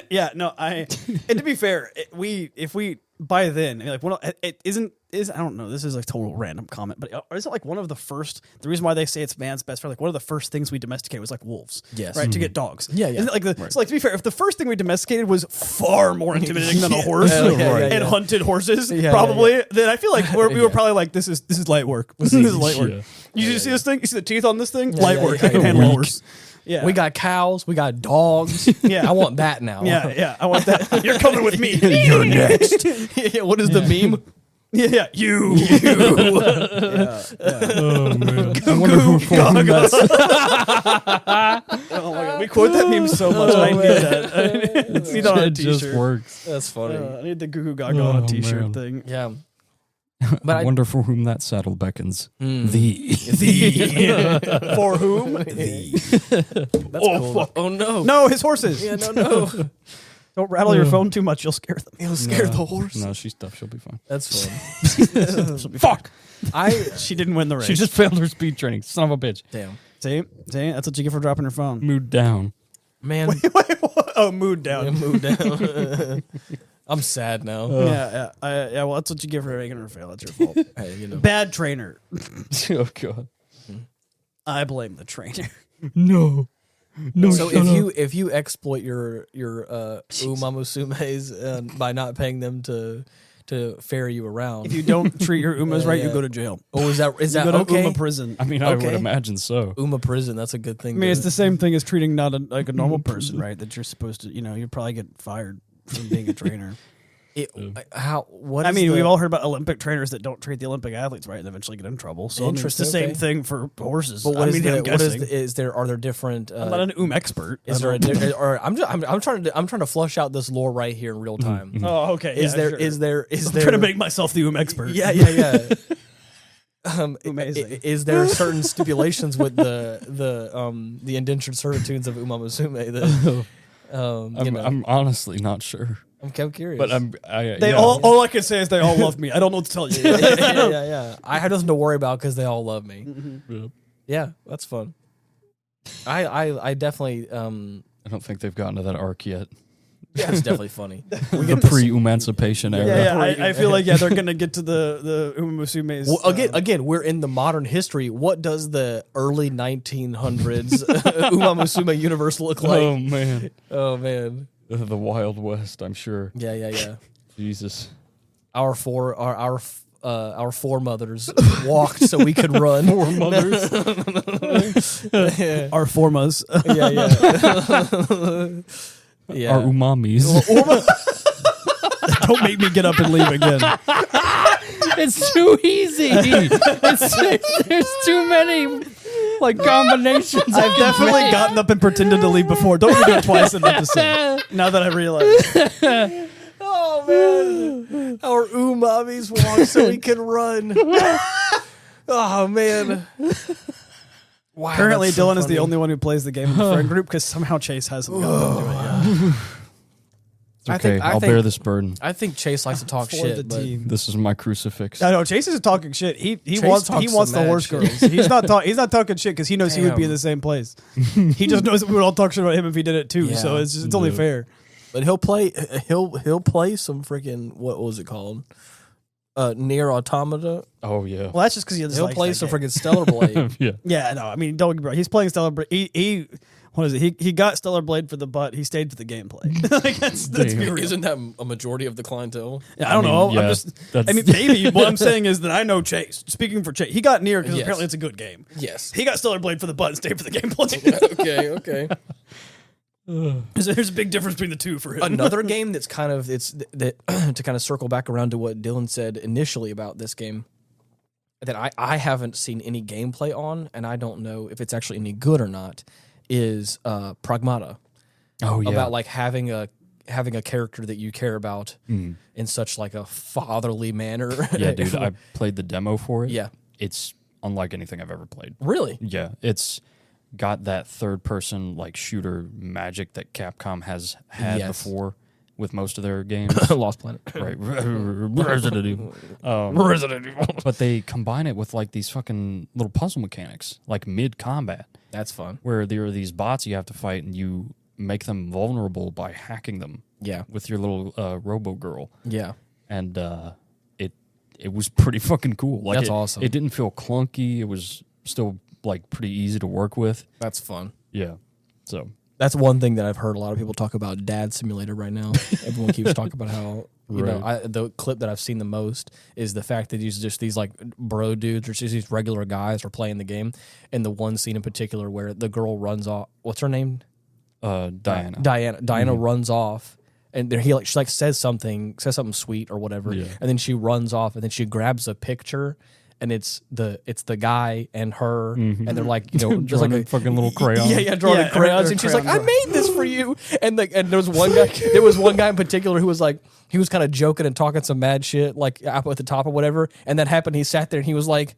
Yeah, no, and to be fair, if we by then like it isn't I don't know. This is like total random comment, but is it like one of the first? The reason why they say it's man's best friend, like one of the first things we domesticated was like wolves. Yes, right, to get dogs. Yeah. Isn't it like so like to be fair, if the first thing we domesticated was far more intimidating than a horse and hunted horses, probably, then I feel like we were probably like this is light work. This is light work. You see this thing? You see the teeth on this thing? Light work. I can handle a horse. Yeah, we got cows, we got dogs. Yeah, I want that now. Yeah, I want that. You're coming with me. You're next. What is the meme? Yeah, you. Oh man, I wonder who formed that. Oh my god, we quote that meme so much. I need that. I need that on a It just t-shirt. works. That's funny. I need the Goo Goo Gaga on a t-shirt man. thing. Yeah. But I wonder for whom that saddle beckons. The For whom? That's cool. Fuck. Oh no. No, his horses. Yeah, no. Don't rattle your phone too much. You'll scare them. It'll scare the horse. No, she's tough. She'll be fine. That's fun. Fuck! She didn't win the race. She just failed her speed training. Son of a bitch. Damn. See, that's what you get for dropping your phone. Mood down. Man. Wait, what? Oh, mood down. Yeah, move down. I'm sad now. Yeah. Well, that's what you get for making her fail. That's your fault. Hey, you know. Bad trainer. Oh god. I blame the trainer. No. No. So if you exploit your Umamusumes by not paying them to ferry you around, If you don't treat your Umas right, you go to jail. oh, is that You go to okay? Uma prison. I mean, I Okay. would imagine so. Uma prison, that's a good thing. I mean, it's the same thing as treating not like a normal person, right? That you're supposed to, you'd probably get fired from being a trainer. we've all heard about Olympic trainers that don't treat the Olympic athletes right and eventually get in trouble. So it's the Interesting, same okay. thing for horses. But I'm guessing. are there different? I'm not an expert. Is there I'm trying to flush out this lore right here in real time. Oh, okay. Is there I'm trying to make myself the expert. Yeah. Amazing. Is there certain stipulations with the indentured servitudes of Umamusume that I'm honestly not sure. I'm curious. But all I can say is they all love me. I don't know what to tell you. yeah. I have nothing to worry about because they all love me. Yeah. Yeah, that's fun. I definitely I don't think they've gotten to that arc yet. yeah, it's definitely funny. The pre-Umancipation era. Yeah, I feel like they're gonna get to the Umamusumes. Well, again, we're in the modern history. What does the early 1900s Umamusume universe look like? Oh man. Oh man. The Wild West, I'm sure. Yeah. Jesus. Our foremothers walked so we could run. Foremothers. Our formas. Yeah. Our umamis. Don't make me get up and leave again. It's too easy. There's too many combinations. I've definitely gotten up and pretended to leave before. Don't you do it twice in an episode. Now that I realize. Oh man, our umamis walk so we can run. Oh man. Wow, Currently, that's so Dylan is the funny. only one who plays the game in the friend group because somehow Chase hasn't gotten into it yet. It's okay. I'll bear this burden. I think Chase likes to talk For shit, the but team. This is my crucifix. I know Chase isn't talking shit. He wants talks the some horse mad girls. shit. He's not talking shit because he knows he would be in the same place. He just knows that we would all talk shit about him if he did it too. Yeah. So it's only fair. but he'll play some freaking, what was it called? Near Automata. Oh yeah. Well, that's just because He'll play some freaking Stellar Blade. Yeah. Yeah, no, I mean, don't get me wrong. He's playing Stellar Blade. He what is it? He got Stellar Blade for the butt. He stayed for the gameplay. Like let's be real. Isn't that a majority of the clientele? Yeah, I don't know. yeah, I'm just. I mean, maybe what I'm saying is that I know Chase. Speaking for Chase, he got near because Yes. apparently it's a good game. Yes. He got Stellar Blade for the butt and stayed for the gameplay. Okay. There's a big difference between the two for him. Another game that's kind of to kind of circle back around to what Dylan said initially about this game that I haven't seen any gameplay on, and I don't know if it's actually any good or not, is Pragmata. Oh yeah. About like having a character that you care about in such like a fatherly manner. Yeah, dude. I played the demo for it. Yeah. It's unlike anything I've ever played. Really? Yeah, it's got that third person like shooter magic that Capcom has had Yes. before with most of their games. Lost Planet. Right. Resident Evil. Resident Evil. But they combine it with like these fucking little puzzle mechanics, like mid combat, That's fun. where there are these bots you have to fight and you make them vulnerable by hacking them Yeah. with your little robo girl. Yeah. And it was pretty fucking cool. Like That's awesome. It didn't feel clunky. It was still like pretty easy to work with. That's fun. Yeah. So That's one thing that I've heard a lot of people talk about Dad Simulator right now. Everyone keeps talking about how, you know, the clip that I've seen the most is the fact that these just these like bro dudes or just these regular guys are playing the game. And the one scene in particular where the girl runs off, what's her name? Diana. Diana runs off. And there she like says something sweet or whatever. Yeah. And then she runs off and then she grabs a picture. And it's the guy and her, and they're like, you know, just like a fucking little crayon. Yeah, drawing Yeah, crayons, her and she's like, crayon "I made this for you." And there was one guy. There was one guy in particular who was like, he was kind of joking and talking some mad shit, like up at the top or whatever. And that happened. He sat there and he was like,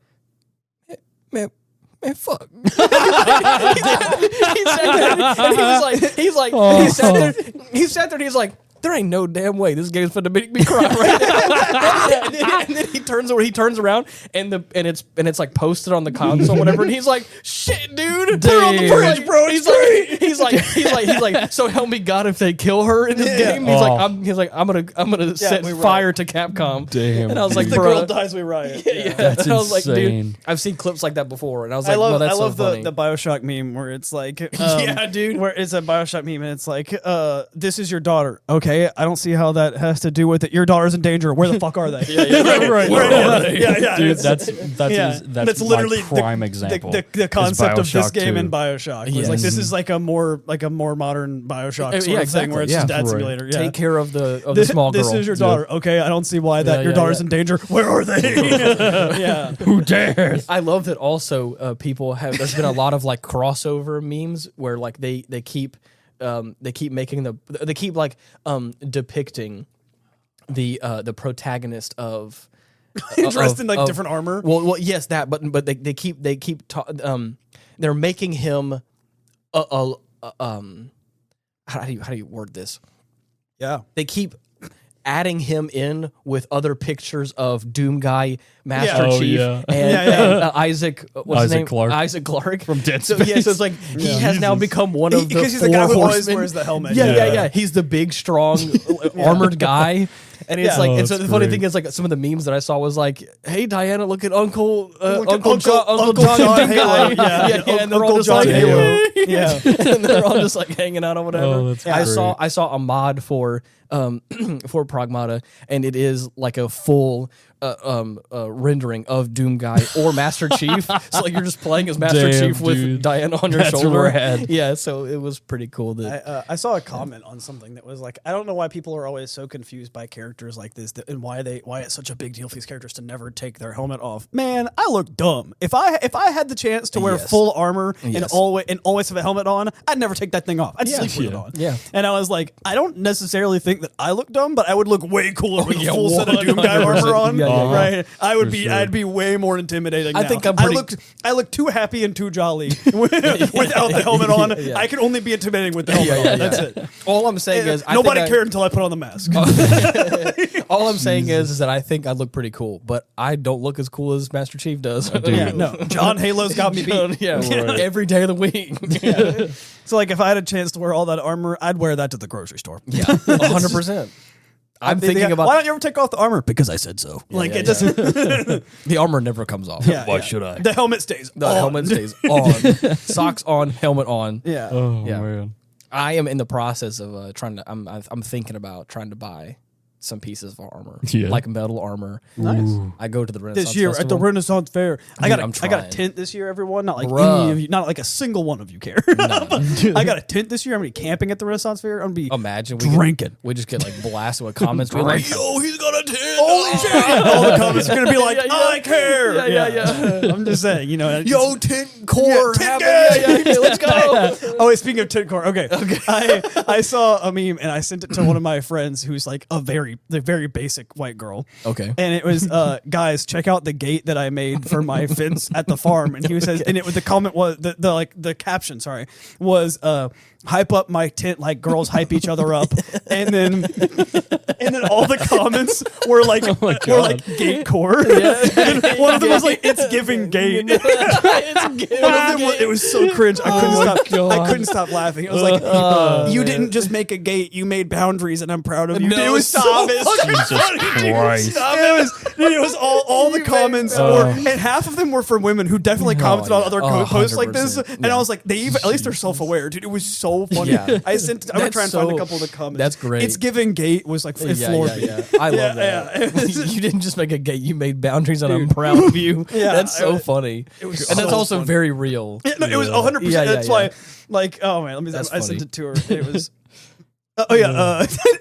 "Man, fuck." he sat there and he sat there and he's like, there ain't no damn way this game's finna make me cry right now. and then he turns around and it's like posted on the console or whatever, and he's like, shit, dude, put her on the bridge, bro. He's like, so help me God if they kill her in this game. He's like, I'm gonna set fire to Capcom. Damn, and I was like, the bro, girl dies, we riot. Yeah. That's and I was like, insane. dude, I've seen clips like that before, and I was like, I that's love so funny. the BioShock meme where it's like, yeah, dude, where it's a BioShock meme and it's like, this is your daughter. Okay, I don't see how that has to do with it. Your daughter's in danger. Where the fuck are they? right. Where are they? Yeah, Dude, that's that's literally my prime example. The concept of this BioShock game 2. in BioShock. Yes. Was like this is like a more modern BioShock sort of thing where it's just Dad Simulator. Yeah. Take care of the small girl. This is your daughter. Okay, I don't see why your daughter's in danger. Where are they? Yeah. Who dares? I love that also people have, there's been a lot of like crossover memes where like they keep making they keep like depicting the protagonist of dressed in like different armor. Well, yes, that, but they keep they're making him how do you word this? Yeah. They keep adding him in with other pictures of Doom Guy, Master Oh, Chief, yeah. and Isaac. What's his Isaac name? Clarke. Isaac Clarke From Dead So Space. it's like he has now become one of the Because he's four the guy who always horsemen. wears the helmet. Yeah. He's the big, strong, armored guy. And it's Yeah. like, Oh, and so that's the funny great. thing is, like, some of the memes that I saw was like, "Hey, Diana, look at Uncle John, Uncle John John Halo." Halo. Yeah. And they're all Uncle just John like, Halo. Yeah. and they're all just like hanging out or whatever. Oh, that's I great. saw a mod for Pragmata, and it is like a full rendering of Doom Guy or Master Chief. So like you're just playing as Master Damn, Chief with dude. Diana on your That's shoulder. rad. Yeah, so it was pretty cool. That I saw a comment on something that was like, I don't know why people are always so confused by characters like this and why it's such a big deal for these characters to never take their helmet off. Man, I look dumb. If I had the chance to wear Yes. full armor Yes. and always have a helmet on, I'd never take that thing off. I'd sleep with it on. Yeah. And I was like, I don't necessarily think that I look dumb, but I would look way cooler with a yeah, full set of Doom Guy 100%. armor on. Right. I would For be. sure. I'd be way more intimidating. I now. think I'm pretty- I look too happy and too jolly without the helmet on. Yeah. I can only be intimidating with the helmet on. That's it. All I'm saying is, Nobody cared until I put on the mask. All I'm saying is that I think I look pretty cool, but I don't look as cool as Master Chief does. Yeah, no. John Halo's got me beat. Yeah, Right. every day of the week. So like, if I had a chance to wear all that armor, I'd wear that to the grocery store. Yeah, 100%. I'm thinking about why don't you ever take off the armor? Because I said so. Like yeah, it doesn't. the armor never comes off. Yeah, Why yeah. should I? The helmet stays. The on. helmet stays on, socks on, helmet on. Yeah. Oh Yeah. man. I am in the process of trying to. I'm thinking about trying to buy some pieces of armor, Yeah. like metal armor. Nice. I go to the Renaissance This year at the Festival. Renaissance Fair, I Dude, got I'm I got a trying. tent this year. Everyone, not like Bruh. any of you, not like a single one of you care. I got a tent this year. I'm gonna be camping at the Renaissance Fair. I'm gonna be Imagine drinking. We just get like blasted with comments. We're like, Yo, he's got a tent. Holy shit! All the comments are gonna be like, Yeah, yeah. I care. Yeah. I'm just saying, you know. yo, tent core, tent let's go. Oh, wait, speaking of tent core, okay. I saw a meme and I sent it to one of my friends who's like the very basic white girl. Okay. And it was, guys, check out the gate that I made for my fence at the farm. And he says, and it was the comment was the caption, sorry, was hype up my tent like girls hype each other up. And then all the comments were like gate core. And one of them was like, it's giving gate. One of them was, it was so cringe. I couldn't stop laughing. It was like, you didn't just make a gate, you made boundaries, and I'm proud of you. No, it was stop so it. fucking Jesus funny, dude. Christ. Stop it. It was all the comments were, and half of them were from women who definitely commented on yeah. other Oh, posts like this. 100%. And I was like, at least they're self-aware, dude. It was so funny. Yeah. I'm gonna That's try and find a so- couple of the comments. that's great. It's giving gate was like, it floored me. I love Yeah, that. yeah. You didn't just make a gate; you made boundaries, and I'm proud of you. Yeah, that's so it- funny, was and that's so also funny. very real. Yeah, no, it was 100%. Yeah, yeah, That's yeah. why, like, oh man, That's I sent funny. it to her. It was.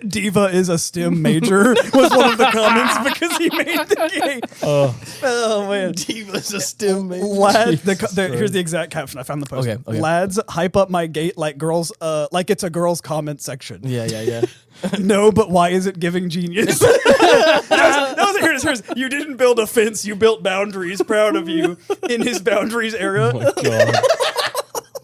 Diva is a STEM major was one of the comments because he made the gate. Oh man, Diva's a STEM major. Lad, here's the exact caption. I found the post. Okay. Lads, hype up my gate like girls, like it's a girls' comment section. Yeah. No, but why is it giving genius? Here's. You didn't build a fence. You built boundaries. Proud of you. In his boundaries era. Oh my god.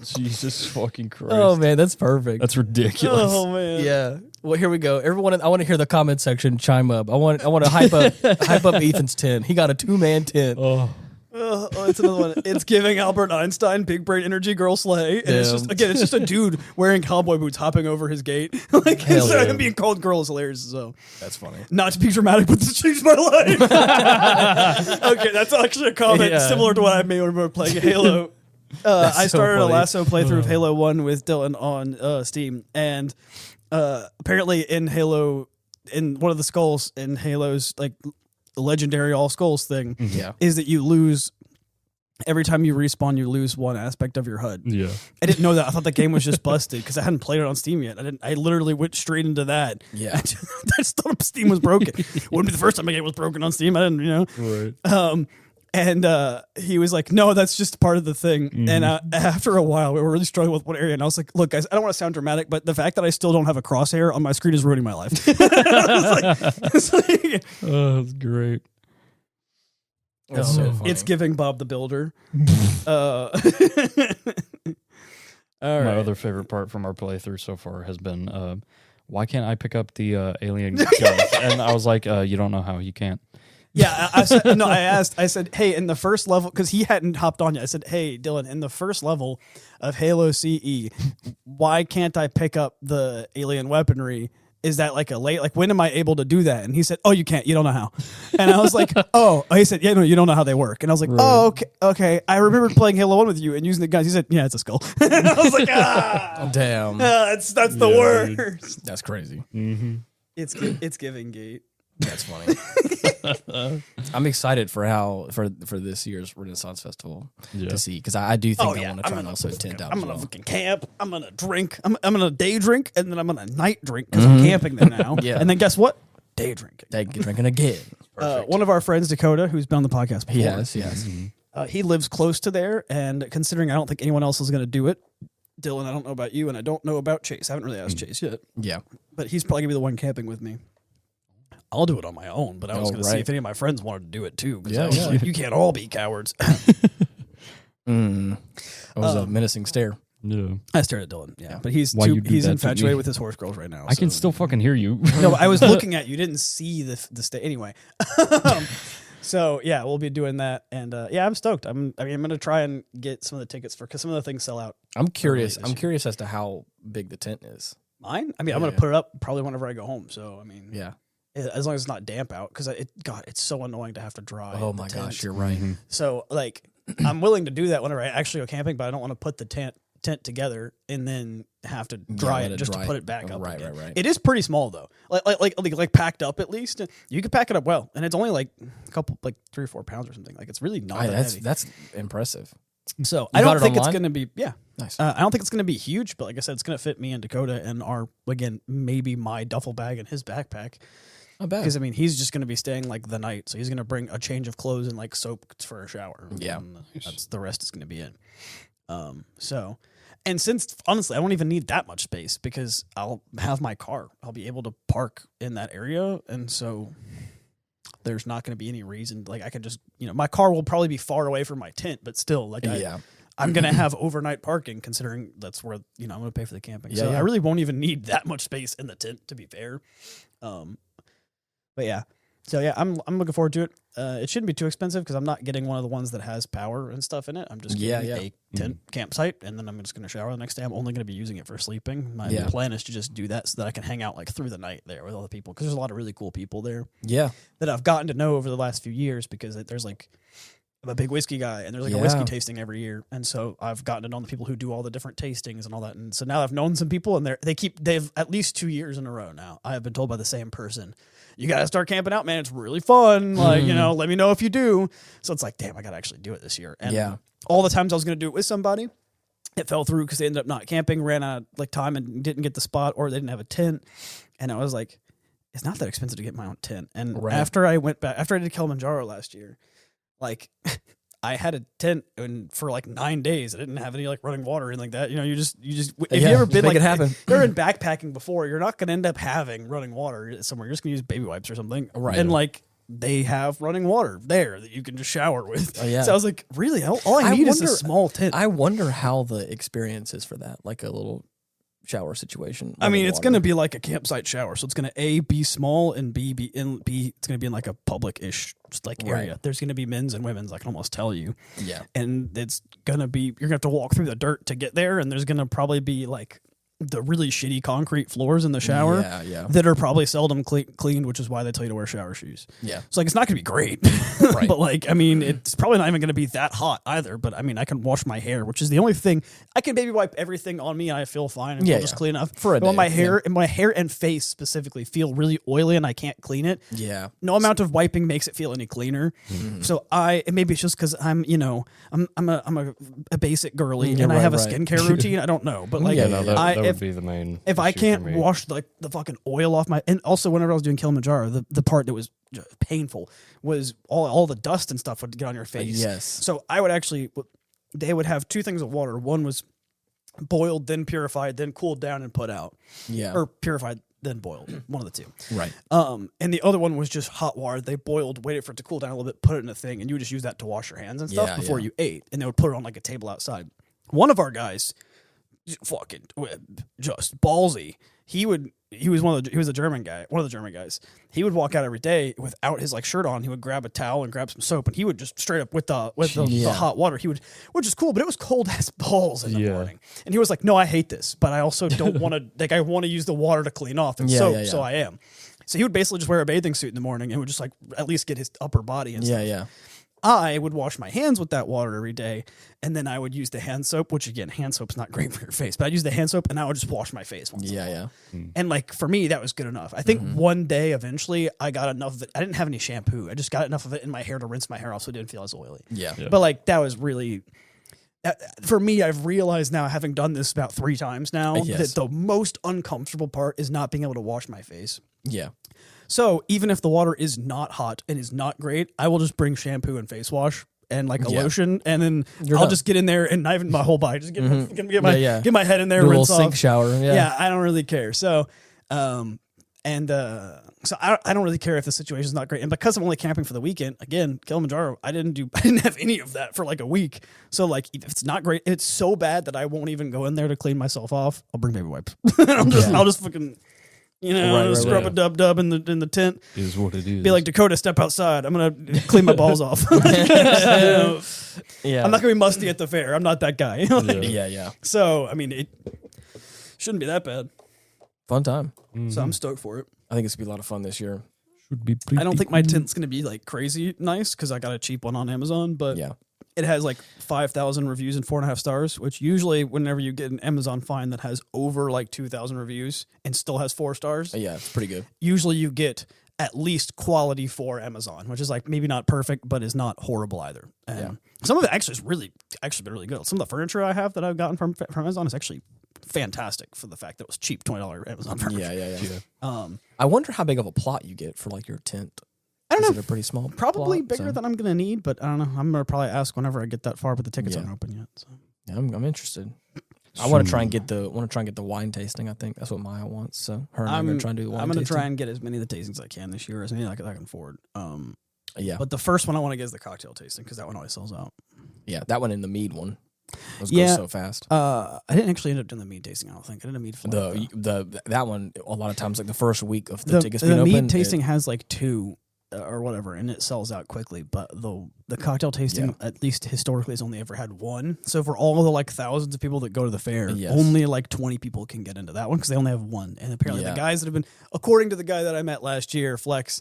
Jesus fucking Christ. Oh man, that's perfect. That's ridiculous. Oh man. yeah. Well, here we go. Everyone, I want to hear the comment section chime up. I want to hype up Ethan's tent. He got a 2-man tent. Oh. Oh, it's another one. It's giving Albert Einstein, big brain energy, girl slay. And it's Damn. it's just a dude wearing cowboy boots hopping over his gate. Like, Hell instead of yeah. him being called girl is hilarious. So, That's funny. not to be dramatic, but this changed my life. Okay, that's actually a comment Yeah. similar to what I made when we were playing Halo. I so started a funny. lasso playthrough of Halo 1 with Dylan on Steam. And apparently in Halo, in one of the skulls in Halo's like legendary all skulls thing, Yeah. is that you lose every time you respawn, you lose one aspect of your HUD. Yeah. I didn't know that. I thought the game was just busted because I hadn't played it on Steam yet. I literally went straight into that. Yeah. I just thought Steam was broken. Wouldn't be the first time a game was broken on Steam. I didn't, Right. And he was like, "No, that's just part of the thing." And after a while, we were really struggling with one area, and I was like, "Look, guys, I don't want to sound dramatic, but the fact that I still don't have a crosshair on my screen is ruining my life." It's like, Oh, that's great. That's so funny. it's giving Bob the Builder. All My right. other favorite part from our playthrough so far has been, why can't I pick up the alien guns? And I was like, you don't know how. You can't. Yeah, I said, no, I said, hey, in the first level, because he hadn't hopped on yet. I said, hey, Dylan, in the first level of Halo CE, why can't I pick up the alien weaponry? Is that like when am I able to do that? And he said, oh, you can't. You don't know how. And I was like, oh, he said, yeah, no, you don't know how they work. And I was like, oh, okay. I remember playing Halo 1 with you and using the guns. He said, yeah, it's a skull. And I was like, Damn. that's the Yeah, worst. That's crazy. Mm-hmm. It's giving gate. That's funny. I'm excited for this year's Renaissance Festival to see, because I do think I want to try and also tent out. I'm as gonna well. fucking camp. I'm gonna drink. I'm gonna day drink, and then I'm gonna night drink because I'm camping there now. Yeah. And then guess what? Day drinking. Drinking again. One of our friends, Dakota, who's been on the podcast before, Yes. he lives close to there, and considering I don't think anyone else is gonna do it, Dylan, I don't know about you, and I don't know about Chase. I haven't really asked Chase yet, Yeah. but he's probably gonna be the one camping with me. I'll do it on my own, but I was going to see if any of my friends wanted to do it too. Because I was like, you can't all be cowards. That was a menacing stare. Yeah. I stared at Dylan. Yeah, but he's infatuated with his horse girls right now. I can still fucking hear you. No, I was looking at you. Didn't see the state anyway. So yeah, we'll be doing that, and yeah, I'm stoked. I'm gonna try and get some of the tickets because some of the things sell out. I'm curious. I'm curious as to how big the tent is. Mine? I mean, I'm gonna put it up probably whenever I go home. So I mean, yeah, as long as it's not damp out, because it's so annoying to have to dry. Oh my gosh, you're right. Mm-hmm. So like, I'm willing to do that whenever I actually go camping, but I don't want to put the tent together and then have to dry it just to put it back up. Right. It is pretty small though, like packed up at least. You can pack it up well, and it's only like a couple, like 3 or 4 pounds or something. Like it's really not that heavy. That's impressive. So I don't think it's going to be nice. I don't think it's going to be huge, but like I said, it's going to fit me and Dakota and maybe my duffel bag and his backpack. Not bad. Because I mean, he's just going to be staying like the night, so he's going to bring a change of clothes and like soap for a shower. Yeah, that's the rest is going to be in. And since honestly, I won't even need that much space because I'll have my car. I'll be able to park in that area, and so there's not going to be any reason. Like I can just, my car will probably be far away from my tent, but still, like I'm going to have overnight parking, considering that's where I'm going to pay for the camping. So I really won't even need that much space in the tent, to be fair. But yeah. So yeah, I'm looking forward to it. It shouldn't be too expensive because I'm not getting one of the ones that has power and stuff in it. I'm just getting a tent campsite, and then I'm just going to shower the next day. I'm only going to be using it for sleeping. My plan is to just do that so that I can hang out like through the night there with all the people, because there's a lot of really cool people there. Yeah, that I've gotten to know over the last few years, because there's like, I'm a big whiskey guy, and there's like a whiskey tasting every year, and so I've gotten to know the people who do all the different tastings and all that. And so now I've known some people, and they've at least 2 years in a row now. I have been told by the same person, you got to start camping out, man. It's really fun. Like, let me know if you do. So it's like, damn, I got to actually do it this year. And all the times I was going to do it with somebody, it fell through because they ended up not camping, ran out of like time and didn't get the spot, or they didn't have a tent. And I was like, it's not that expensive to get my own tent. And after I did Kilimanjaro last year, like I had a tent for like 9 days. I didn't have any like running water or anything like that. You just if you ever been like, if you're in backpacking before, you're not going to end up having running water somewhere. You're just going to use baby wipes or something. Right. And like they have running water there that you can just shower with. So I was like, really? All I need is a small tent. I wonder how the experience is for that. Like a little shower situation. I mean, it's going to be like a campsite shower. So it's going to be small, and B, it's going to be in like a public-ish like area. There's going to be men's and women's, I can almost tell you. Yeah. And it's going to be, you're going to have to walk through the dirt to get there. And there's going to probably be like the really shitty concrete floors in the shower that are probably seldom cleaned, which is why they tell you to wear shower shoes. Yeah. So like, it's not going to be great, but like, I mean, it's probably not even going to be that hot either, but I mean, I can wash my hair, which is the only thing. I can baby wipe everything on me and I feel fine and just clean enough. For a day. My hair and face specifically feel really oily and I can't clean it. Yeah. No amount of wiping makes it feel any cleaner. Mm-hmm. So maybe it's just because I'm a basic girly and I have a skincare routine. I don't know, but like, that would be the main. If I can't wash the fucking oil off my, and also whenever I was doing Kilimanjaro, the part that was painful was all the dust and stuff would get on your face. Yes. So I would they would have 2 things of water. One was boiled, then purified, then cooled down and put out. Yeah. Or purified, then boiled. One of the 2. Right. And the other one was just hot water. They boiled, waited for it to cool down a little bit, put it in a thing, and you would just use that to wash your hands and stuff before you ate. And they would put it on like a table outside. One of our guys, fucking just ballsy. He was a German guy, one of the German guys. He would walk out every day without his like shirt on. He would grab a towel and grab some soap, and he would just straight up with the hot water. Which is cool, but it was cold as balls in the morning. And he was like, "No, I hate this, but I also don't want to. Like, I want to use the water to clean off and soap, so I am." So he would basically just wear a bathing suit in the morning and would just like at least get his upper body and stuff. Yeah. I would wash my hands with that water every day, and then I would use the hand soap, which again, hand soap's not great for your face, but I'd use the hand soap and I would just wash my face once in a while. And like for me, that was good enough. I think one day eventually I got enough of it. I didn't have any shampoo. I just got enough of it in my hair to rinse my hair off so it didn't feel as oily. Yeah. But like that was really, for me, I've realized now, having done this about 3 times now, that the most uncomfortable part is not being able to wash my face. Yeah. So even if the water is not hot and is not great, I will just bring shampoo and face wash and like a lotion, and then I'll just get in there and not even my whole body, just get my head in there, a rinse little sink off. shower. Yeah, I don't really care. So, And so I don't really care if the situation's not great. And because I'm only camping for the weekend, again, Kilimanjaro, I didn't have any of that for like a week. So like if it's not great, it's so bad that I won't even go in there to clean myself off. I'll bring baby wipes. I'll just fucking scrub a dub in the tent. Is what it is. Be like, Dakota, step outside. I'm gonna clean my balls off. Yeah, I'm not gonna be musty at the fair. I'm not that guy. yeah. So I mean, it shouldn't be that bad. Fun time. So I'm stoked for it. I think it's gonna be a lot of fun this year. Should be pretty I don't think my tent's gonna be like crazy nice because I got a cheap one on Amazon, but Yeah. it has like 5,000 reviews and 4.5 stars, which usually whenever you get an Amazon find that has over like 2,000 reviews and still has 4 stars, Yeah, it's pretty good. usually you get at least quality for Amazon, which is like maybe not perfect, but is not horrible either. And some of it actually is really good. Some of the furniture I have that I've gotten from Amazon is actually fantastic for the fact that it was cheap $20 Amazon furniture. Yeah. I wonder how big of a plot you get for like your tent. I don't know. Is it a pretty small? Probably plot? bigger than I'm going to need, but I don't know. I'm going to probably ask whenever I get that far, but the tickets aren't open yet. So. Yeah, I'm interested. I want to try and get the wine tasting. I think that's what Maya wants. So her and I'm going to try and do the wine. I'm going to tasting. try and get as many of the tastings as I can this year, as many as I can afford. Yeah, but the first one I want to get is the cocktail tasting because that one always sells out. Yeah, that one and the mead one. Those go so fast. I didn't actually end up doing the mead tasting. I don't think I did a mead. That one a lot of times like the first week of the tickets being open. open. The mead tasting has like 2 or whatever, and it sells out quickly. But the cocktail tasting, at least historically, has only ever had 1. So for all the like thousands of people that go to the fair, only like 20 people can get into that one because they only have 1. And apparently the guys that have been, according to the guy that I met last year, Flex,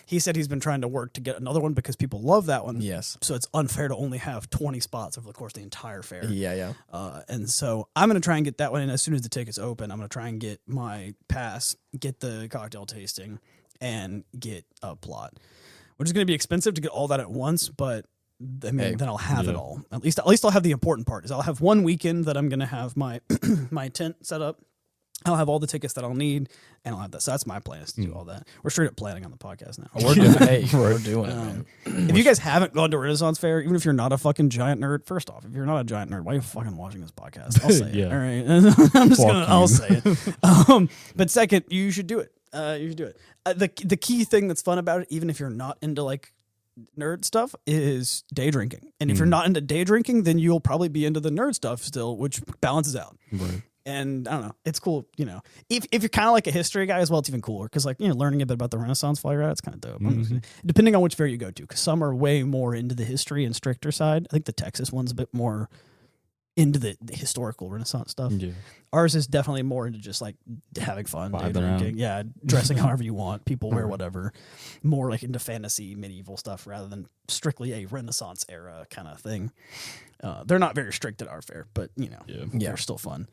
he said he's been trying to work to get another one because people love that one. Yes. So it's unfair to only have 20 spots over the course of the entire fair. Yeah. And so I'm going to try and get that one. And as soon as the tickets open, I'm going to try and get my pass, get the cocktail tasting, and get a plot, which is going to be expensive to get all that at once. But I mean, then I'll have it all. At least I'll have the important part. Is I'll have one weekend that I'm going to have my my tent set up. I'll have all the tickets that I'll need, and I'll have that. So that's my plan, is to do all that. We're straight up planning on the podcast now. We're doing it. We're doing it, man. If you guys haven't gone to Renaissance Fair, even if you're not a fucking giant nerd, first off, if you're not a giant nerd, why are you fucking watching this podcast? I'll say it. All right, I'll say it. But second, you should do it. You should do it. The key thing that's fun about it, even if you're not into like nerd stuff, is day drinking. And if you're not into day drinking, then you'll probably be into the nerd stuff still, which balances out. Right. And I don't know, it's cool, if you're kind of like a history guy as well, it's even cooler because like, learning a bit about the Renaissance while you're at, it's kind of dope. Depending on which fair you go to, because some are way more into the history and stricter side. I think the Texas one's a bit more into the historical Renaissance stuff. Yeah. Ours is definitely more into just like having fun, day drinking, dressing however you want, people wear whatever, more like into fantasy, medieval stuff rather than strictly a Renaissance era kind of thing. They're not very strict at our fair, but they're still fun.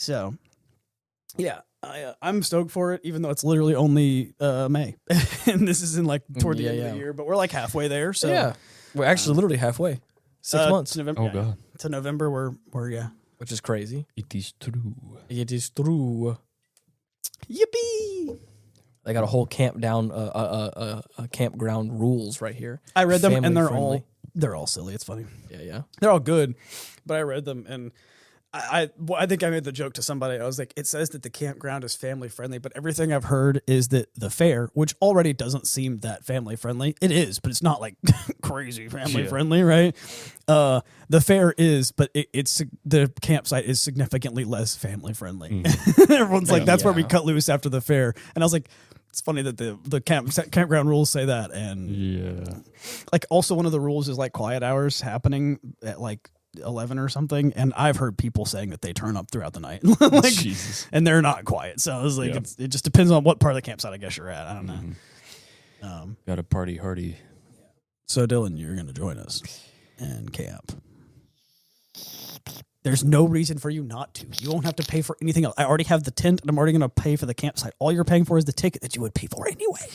So, I'm stoked for it, even though it's literally only May, and this is in like toward the end of the year. But we're like halfway there. So we're actually literally halfway. 6 months. November, God! To November, we're which is crazy. It is true. It is true. Yippee! They got a whole campground rules right here. I read them, Family and friendly. they're all silly. It's funny. Yeah. They're all good, but I read them and. I think I made the joke to somebody. I was like, it says that the campground is family friendly, but everything I've heard is that the fair, which already doesn't seem that family friendly, it is, but it's not like crazy family friendly, right? The fair is, but it's the campsite is significantly less family friendly. Everyone's like, that's where we cut loose after the fair, and I was like, it's funny that the campground rules say that, and like also one of the rules is like quiet hours happening at like 11 or something, and I've heard people saying that they turn up throughout the night, like, Jesus, and they're not quiet. So I was like, it just depends on what part of the campsite I guess you're at. I don't know. Got a party hardy. So Dylan, you're gonna join us and camp. There's no reason for you not to. You won't have to pay for anything else. I already have the tent, and I'm already gonna pay for the campsite. All you're paying for is the ticket that you would pay for anyway.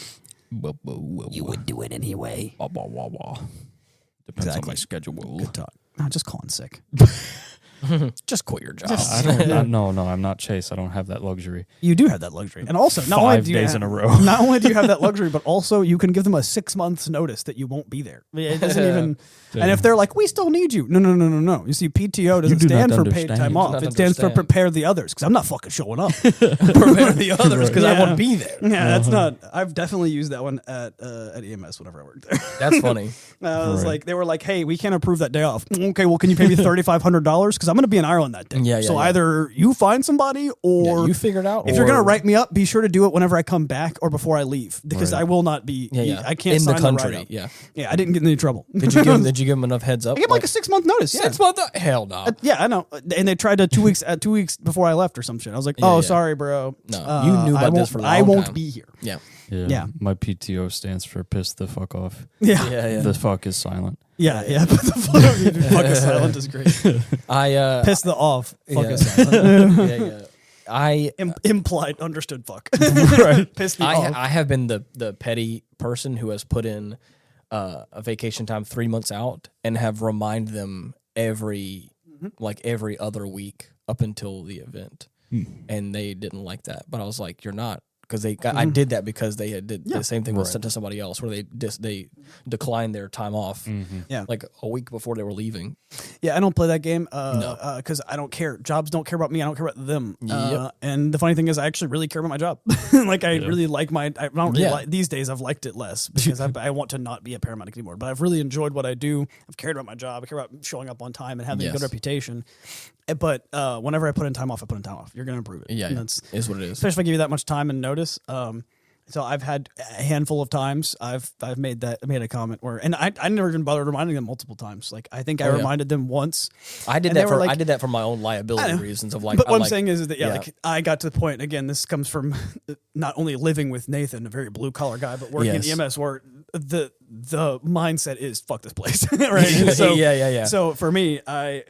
You would do it anyway. Depends on my schedule. Good talk. No, just calling sick. Just quit your job. No, I'm not Chase. I don't have that luxury. You do have that luxury. And also, not only 5 do you days have, in a row. Not only do you have that luxury, but also you can give them a 6 months notice that you won't be there. It doesn't even. And if they're like, we still need you. No. You see, PTO doesn't do stand not for paid understand. time You do off. not It stands for understand. prepare the others, because I'm not fucking showing up. Prepare the others because I Yeah. won't be there. Yeah, that's not. I've definitely used that one at EMS whenever I worked there. That's funny. I was like, they were like, hey, we can't approve that day off. Okay, well, can you pay me $3,500? Because I'm going to be in Ireland that day. Yeah, so yeah. either you find somebody or Yeah, you figure it out. if you're going to write me up, be sure to do it whenever I come back or before I leave, because I will not be. I can't in sign the country. write-up. Yeah. I didn't get in any trouble. Did you give him enough heads up? I gave like a 6 month notice. Yeah. 6 month? Hell no. Yeah, I know. And they tried to 2 weeks 2 weeks before I left or some shit. I was like, Yeah. sorry, bro. No, you knew about this for a long I won't time. be here. Yeah. Yeah. My PTO stands for piss the fuck off. Yeah. Yeah. The fuck is silent. Yeah. But the fucking silent is great. I Piss the off. Fuck yeah. is silent. yeah. I Implied, understood fuck. Right. Piss me off. I have been the petty person who has put in a vacation time 3 months out and have reminded them every other week up until the event, and they didn't like that. But I was like, "You're not," because I did that because they had did the same thing was sent to somebody else where they declined their time off, like a week before they were leaving. Yeah, I don't play that game because I don't care. Jobs don't care about me. I don't care about them. And the funny thing is, I actually really care about my job. Like I really like my. I don't really like these days. I've liked it less because I want to not be a paramedic anymore. But I've really enjoyed what I do. I've cared about my job. I care about showing up on time and having a good reputation. But whenever I put in time off, I put in time off. You're going to improve it. Yeah, And that's is what it is. especially if I give you that much time and notice. So I've had a handful of times I've made a comment where, and I never even bothered reminding them multiple times. Like I think I reminded them once. I did that for I did that for my own liability reasons of like. But what I'm saying is that like I got to the point again. This comes from not only living with Nathan, a very blue collar guy, but working in EMS, where the mindset is fuck this place, right? So, yeah. So for me, I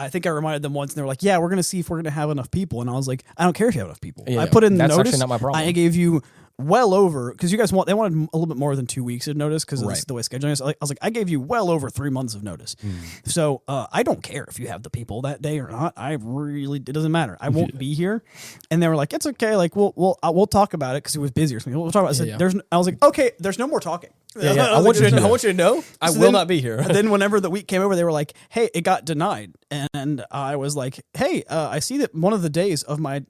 think I reminded them once, and they were like, "Yeah, we're gonna see if we're gonna have enough people." And I was like, "I don't care if you have enough people. Yeah, I put in the that's notice. actually not my problem. I gave you well over because you guys they wanted a little bit more than 2 weeks of notice because of the way scheduling is. I was like, I gave you well over 3 months of notice. So I don't care if you have the people that day or not. It doesn't matter. I won't be here. And they were like, it's okay. Like we'll talk about it because it was busy or something. We'll talk about it. I was like, okay, there's no more talking. I want you to know I will not be here. Then whenever the week came over, they were like, hey, it got denied. And I was like, hey, I see that one of the days of my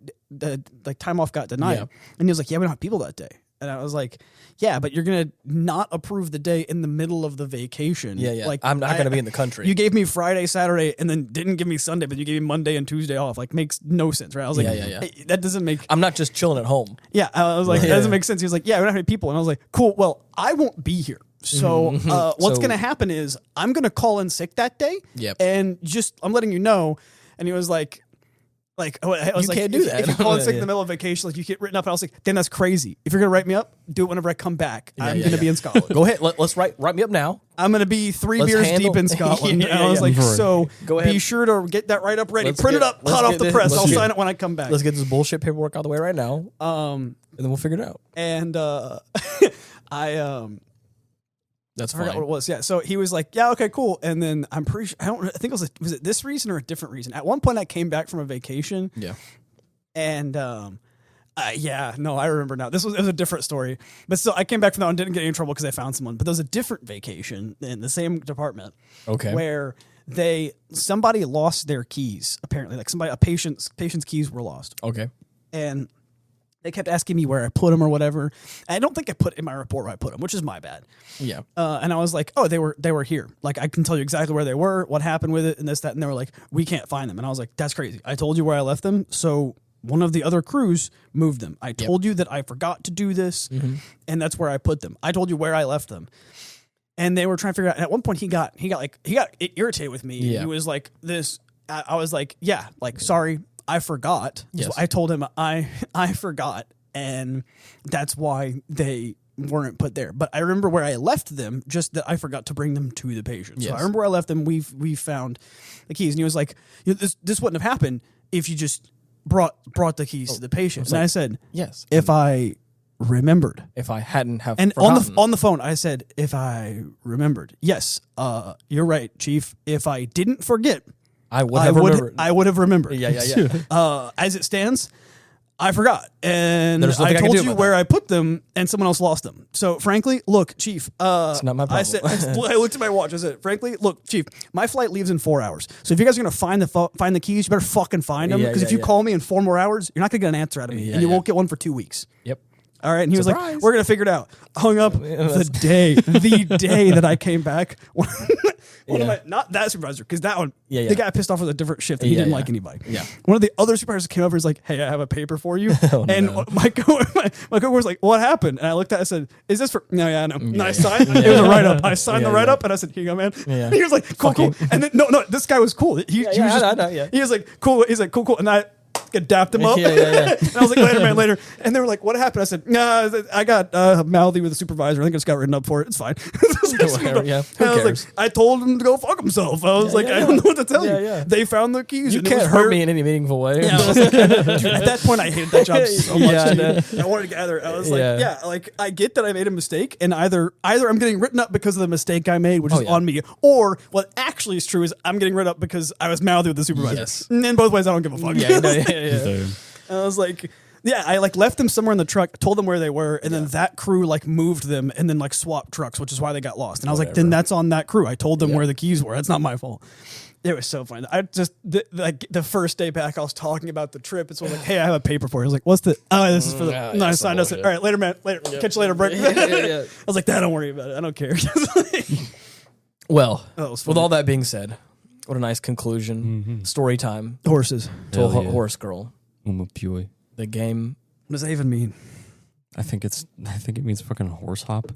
time off got denied. Yeah. And he was like, yeah, we don't have people that day. And I was like, yeah, but you're going to not approve the day in the middle of the vacation. Yeah. Like I'm not going to be in the country. You gave me Friday, Saturday, and then didn't give me Sunday, but you gave me Monday and Tuesday off. Like, makes no sense, right? I was like, hey, that doesn't make... I'm not just chilling at home. Yeah, I was like, that doesn't make sense. He was like, yeah, we don't have any people. And I was like, cool, well, I won't be here. So what's going to happen is I'm going to call in sick that day. Yep. And I'm letting you know. And he was like, I was You like, can't do that. If you call in sick in the middle of vacation, like you get written up. And I was like, then that's crazy. If you're going to write me up, do it whenever I come back. I'm going to be in Scotland. Go ahead. Let's write me up now. I'm going to be 3 beers deep in Scotland. And I was like, so Go ahead. be sure to get that write up ready. Print it up, hot off the press. I'll sign it when I come back. Let's get this bullshit paperwork out of the way right now. And then we'll figure it out. And That's I forgot fine. what it was. Yeah. So he was like, yeah, okay, cool. And then I'm pretty sure, I think it was it this reason or a different reason? At one point I came back from a vacation. Yeah. And, I remember now. It was a different story. But still, I came back from that one, didn't get any trouble because I found someone. But there was a different vacation in the same department. Okay. Where somebody lost their keys, apparently. Like a patient's keys were lost. Okay. And they kept asking me where I put them or whatever. I don't think I put in my report where I put them, which is my bad. Yeah. And I was like, oh, they were here. Like, I can tell you exactly where they were, what happened with it, and this, that. And they were like, we can't find them. And I was like, that's crazy. I told you where I left them. So one of the other crews moved them. I told you that I forgot to do this, and that's where I put them. I told you where I left them. And they were trying to figure out. And at one point, he got irritated with me. Yeah. He was like, this. I was like, yeah, like, sorry, I forgot. Yes. So I told him I forgot, and that's why they weren't put there. But I remember where I left them, just that I forgot to bring them to the patient. So I remember where I left them. We found the keys, and he was like, this wouldn't have happened if you just brought the keys to the patient. And I said, yes. if I remembered. If I hadn't have And forgotten. on the phone, I said, if I remembered. Yes, you're right, Chief. If I didn't forget, I would have remembered. I would have remembered. Yeah. As it stands, I forgot. And There's I nothing I can told do you about where that. I put them, and someone else lost them. So, frankly, look, Chief. It's not my problem. I said, I looked at my watch. I said, frankly, look, Chief, my flight leaves in 4 hours. So if you guys are going to find the keys, you better fucking find them. Yeah, Because if yeah, you call me in 4 more hours, you're not going to get an answer out of me. Yeah, and you yeah. won't get one for 2 weeks. Yep. All right. And he was like, Surprise. we're going to figure it out. Hung up the day that I came back. One of my, not that supervisor, because that one, Yeah. the guy pissed off with a different shift and he Yeah, didn't yeah. like anybody. Yeah. One of the other supervisors came over and was like, hey, I have a paper for you. Oh, and no. my coworker was like, what happened? And I looked at it and I said, is this for, no, yeah, I know. And I Yeah. signed, it was a write-up. I signed the Yeah, write-up and I said, here you go, man. Yeah. And he was like, cool, cool. And then, no, this guy was cool. He was just, I know, yeah. he was like, cool. He's like, cool. And I dapped him up. Yeah. And I was like, later, man, later. And they were like, what happened? I said, nah, I got mouthy with the supervisor. I think I just got written up for it. It's fine. Whatever, yeah. Who And I was cares? like, I told him to go fuck himself. I was like, I don't know what to tell you. Yeah. They found the keys. You and it can't was hurt where- me in any meaningful way. Yeah, I was like, dude, at that point, I hated that job so much. Yeah, dude. I wanted to gather. I was like, Yeah. like I get that I made a mistake, and either I'm getting written up because of the mistake I made, which is yeah. on me, or what actually is true is I'm getting written up because I was mouthy with the supervisor. Yes. And in both ways, I don't give a fuck. Yeah. Damn. And I was like, yeah, I like left them somewhere in the truck, told them where they were, and then that crew like moved them and then like swapped trucks, which is why they got lost. And I was like, then that's on that crew. I told them where the keys were. That's not my fault. It was so funny. I just like the first day back, I was talking about the trip. It's like, hey, I have a paper for you. I was like, what's the? Oh, this is for the. Yeah, No, I that's signed. I said, bullshit. all right, later, man. Later, catch you later, Brick. Yeah. I was like, don't worry about it. I don't care. Well, That was with funny. all that being said, what a nice conclusion. Story time Horses. to a Hell yeah. horse girl. Umamusume. The game. What does that even mean? I think it means fucking horse hop.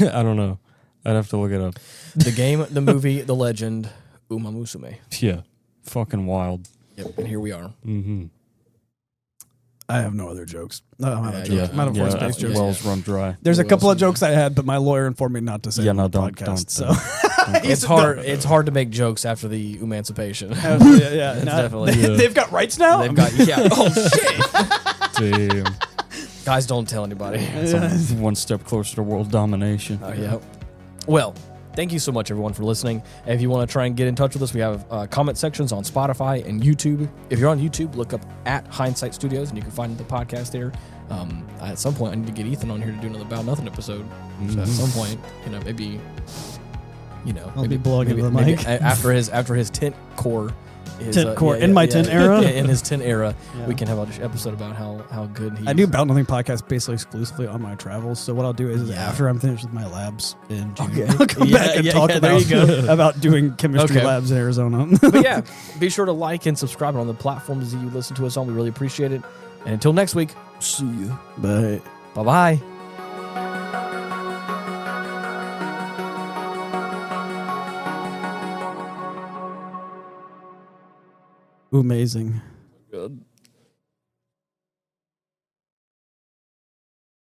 I don't know. I'd have to look it up. The game, the movie, the legend, Umamusume. Yeah. Fucking wild. Yep. And here we are. Mm-hmm. I have no other jokes. No, I'm out of Yeah, jokes. I'm out of horse-based yeah. jokes. Wells run dry. There's a Well, couple of so- jokes I had, but my lawyer informed me not to say Yeah, them no, on the don't- podcast. So It's hard. It's hard to make jokes after the Umancipation. yeah, It's no, definitely- they've got rights now. They've got Oh shit! Damn. Guys, don't tell anybody. Some one step closer to world domination. Yeah. Well, thank you so much, everyone, for listening. And if you want to try and get in touch with us, we have comment sections on Spotify and YouTube. If you're on YouTube, look up at Hindsight Studios, and you can find the podcast there. At some point, I need to get Ethan on here to do another About Nothing episode. So at some point, maybe, I'll maybe, be blowing maybe, into the maybe mic. after his tent core. Tent core. In my tent era? Yeah, in his tent era, Yeah. we can have an episode about how good he. I do About Nothing podcast basically exclusively on my travels. So what I'll do is Yeah. after I'm finished with my labs in June, Okay. I'll come Yeah, back and yeah, talk yeah, there about, you go. about doing chemistry Okay. labs in Arizona. But yeah, be sure to like and subscribe on the platforms that you listen to us on. We really appreciate it. And until next week, see you. Bye. Bye bye. Amazing.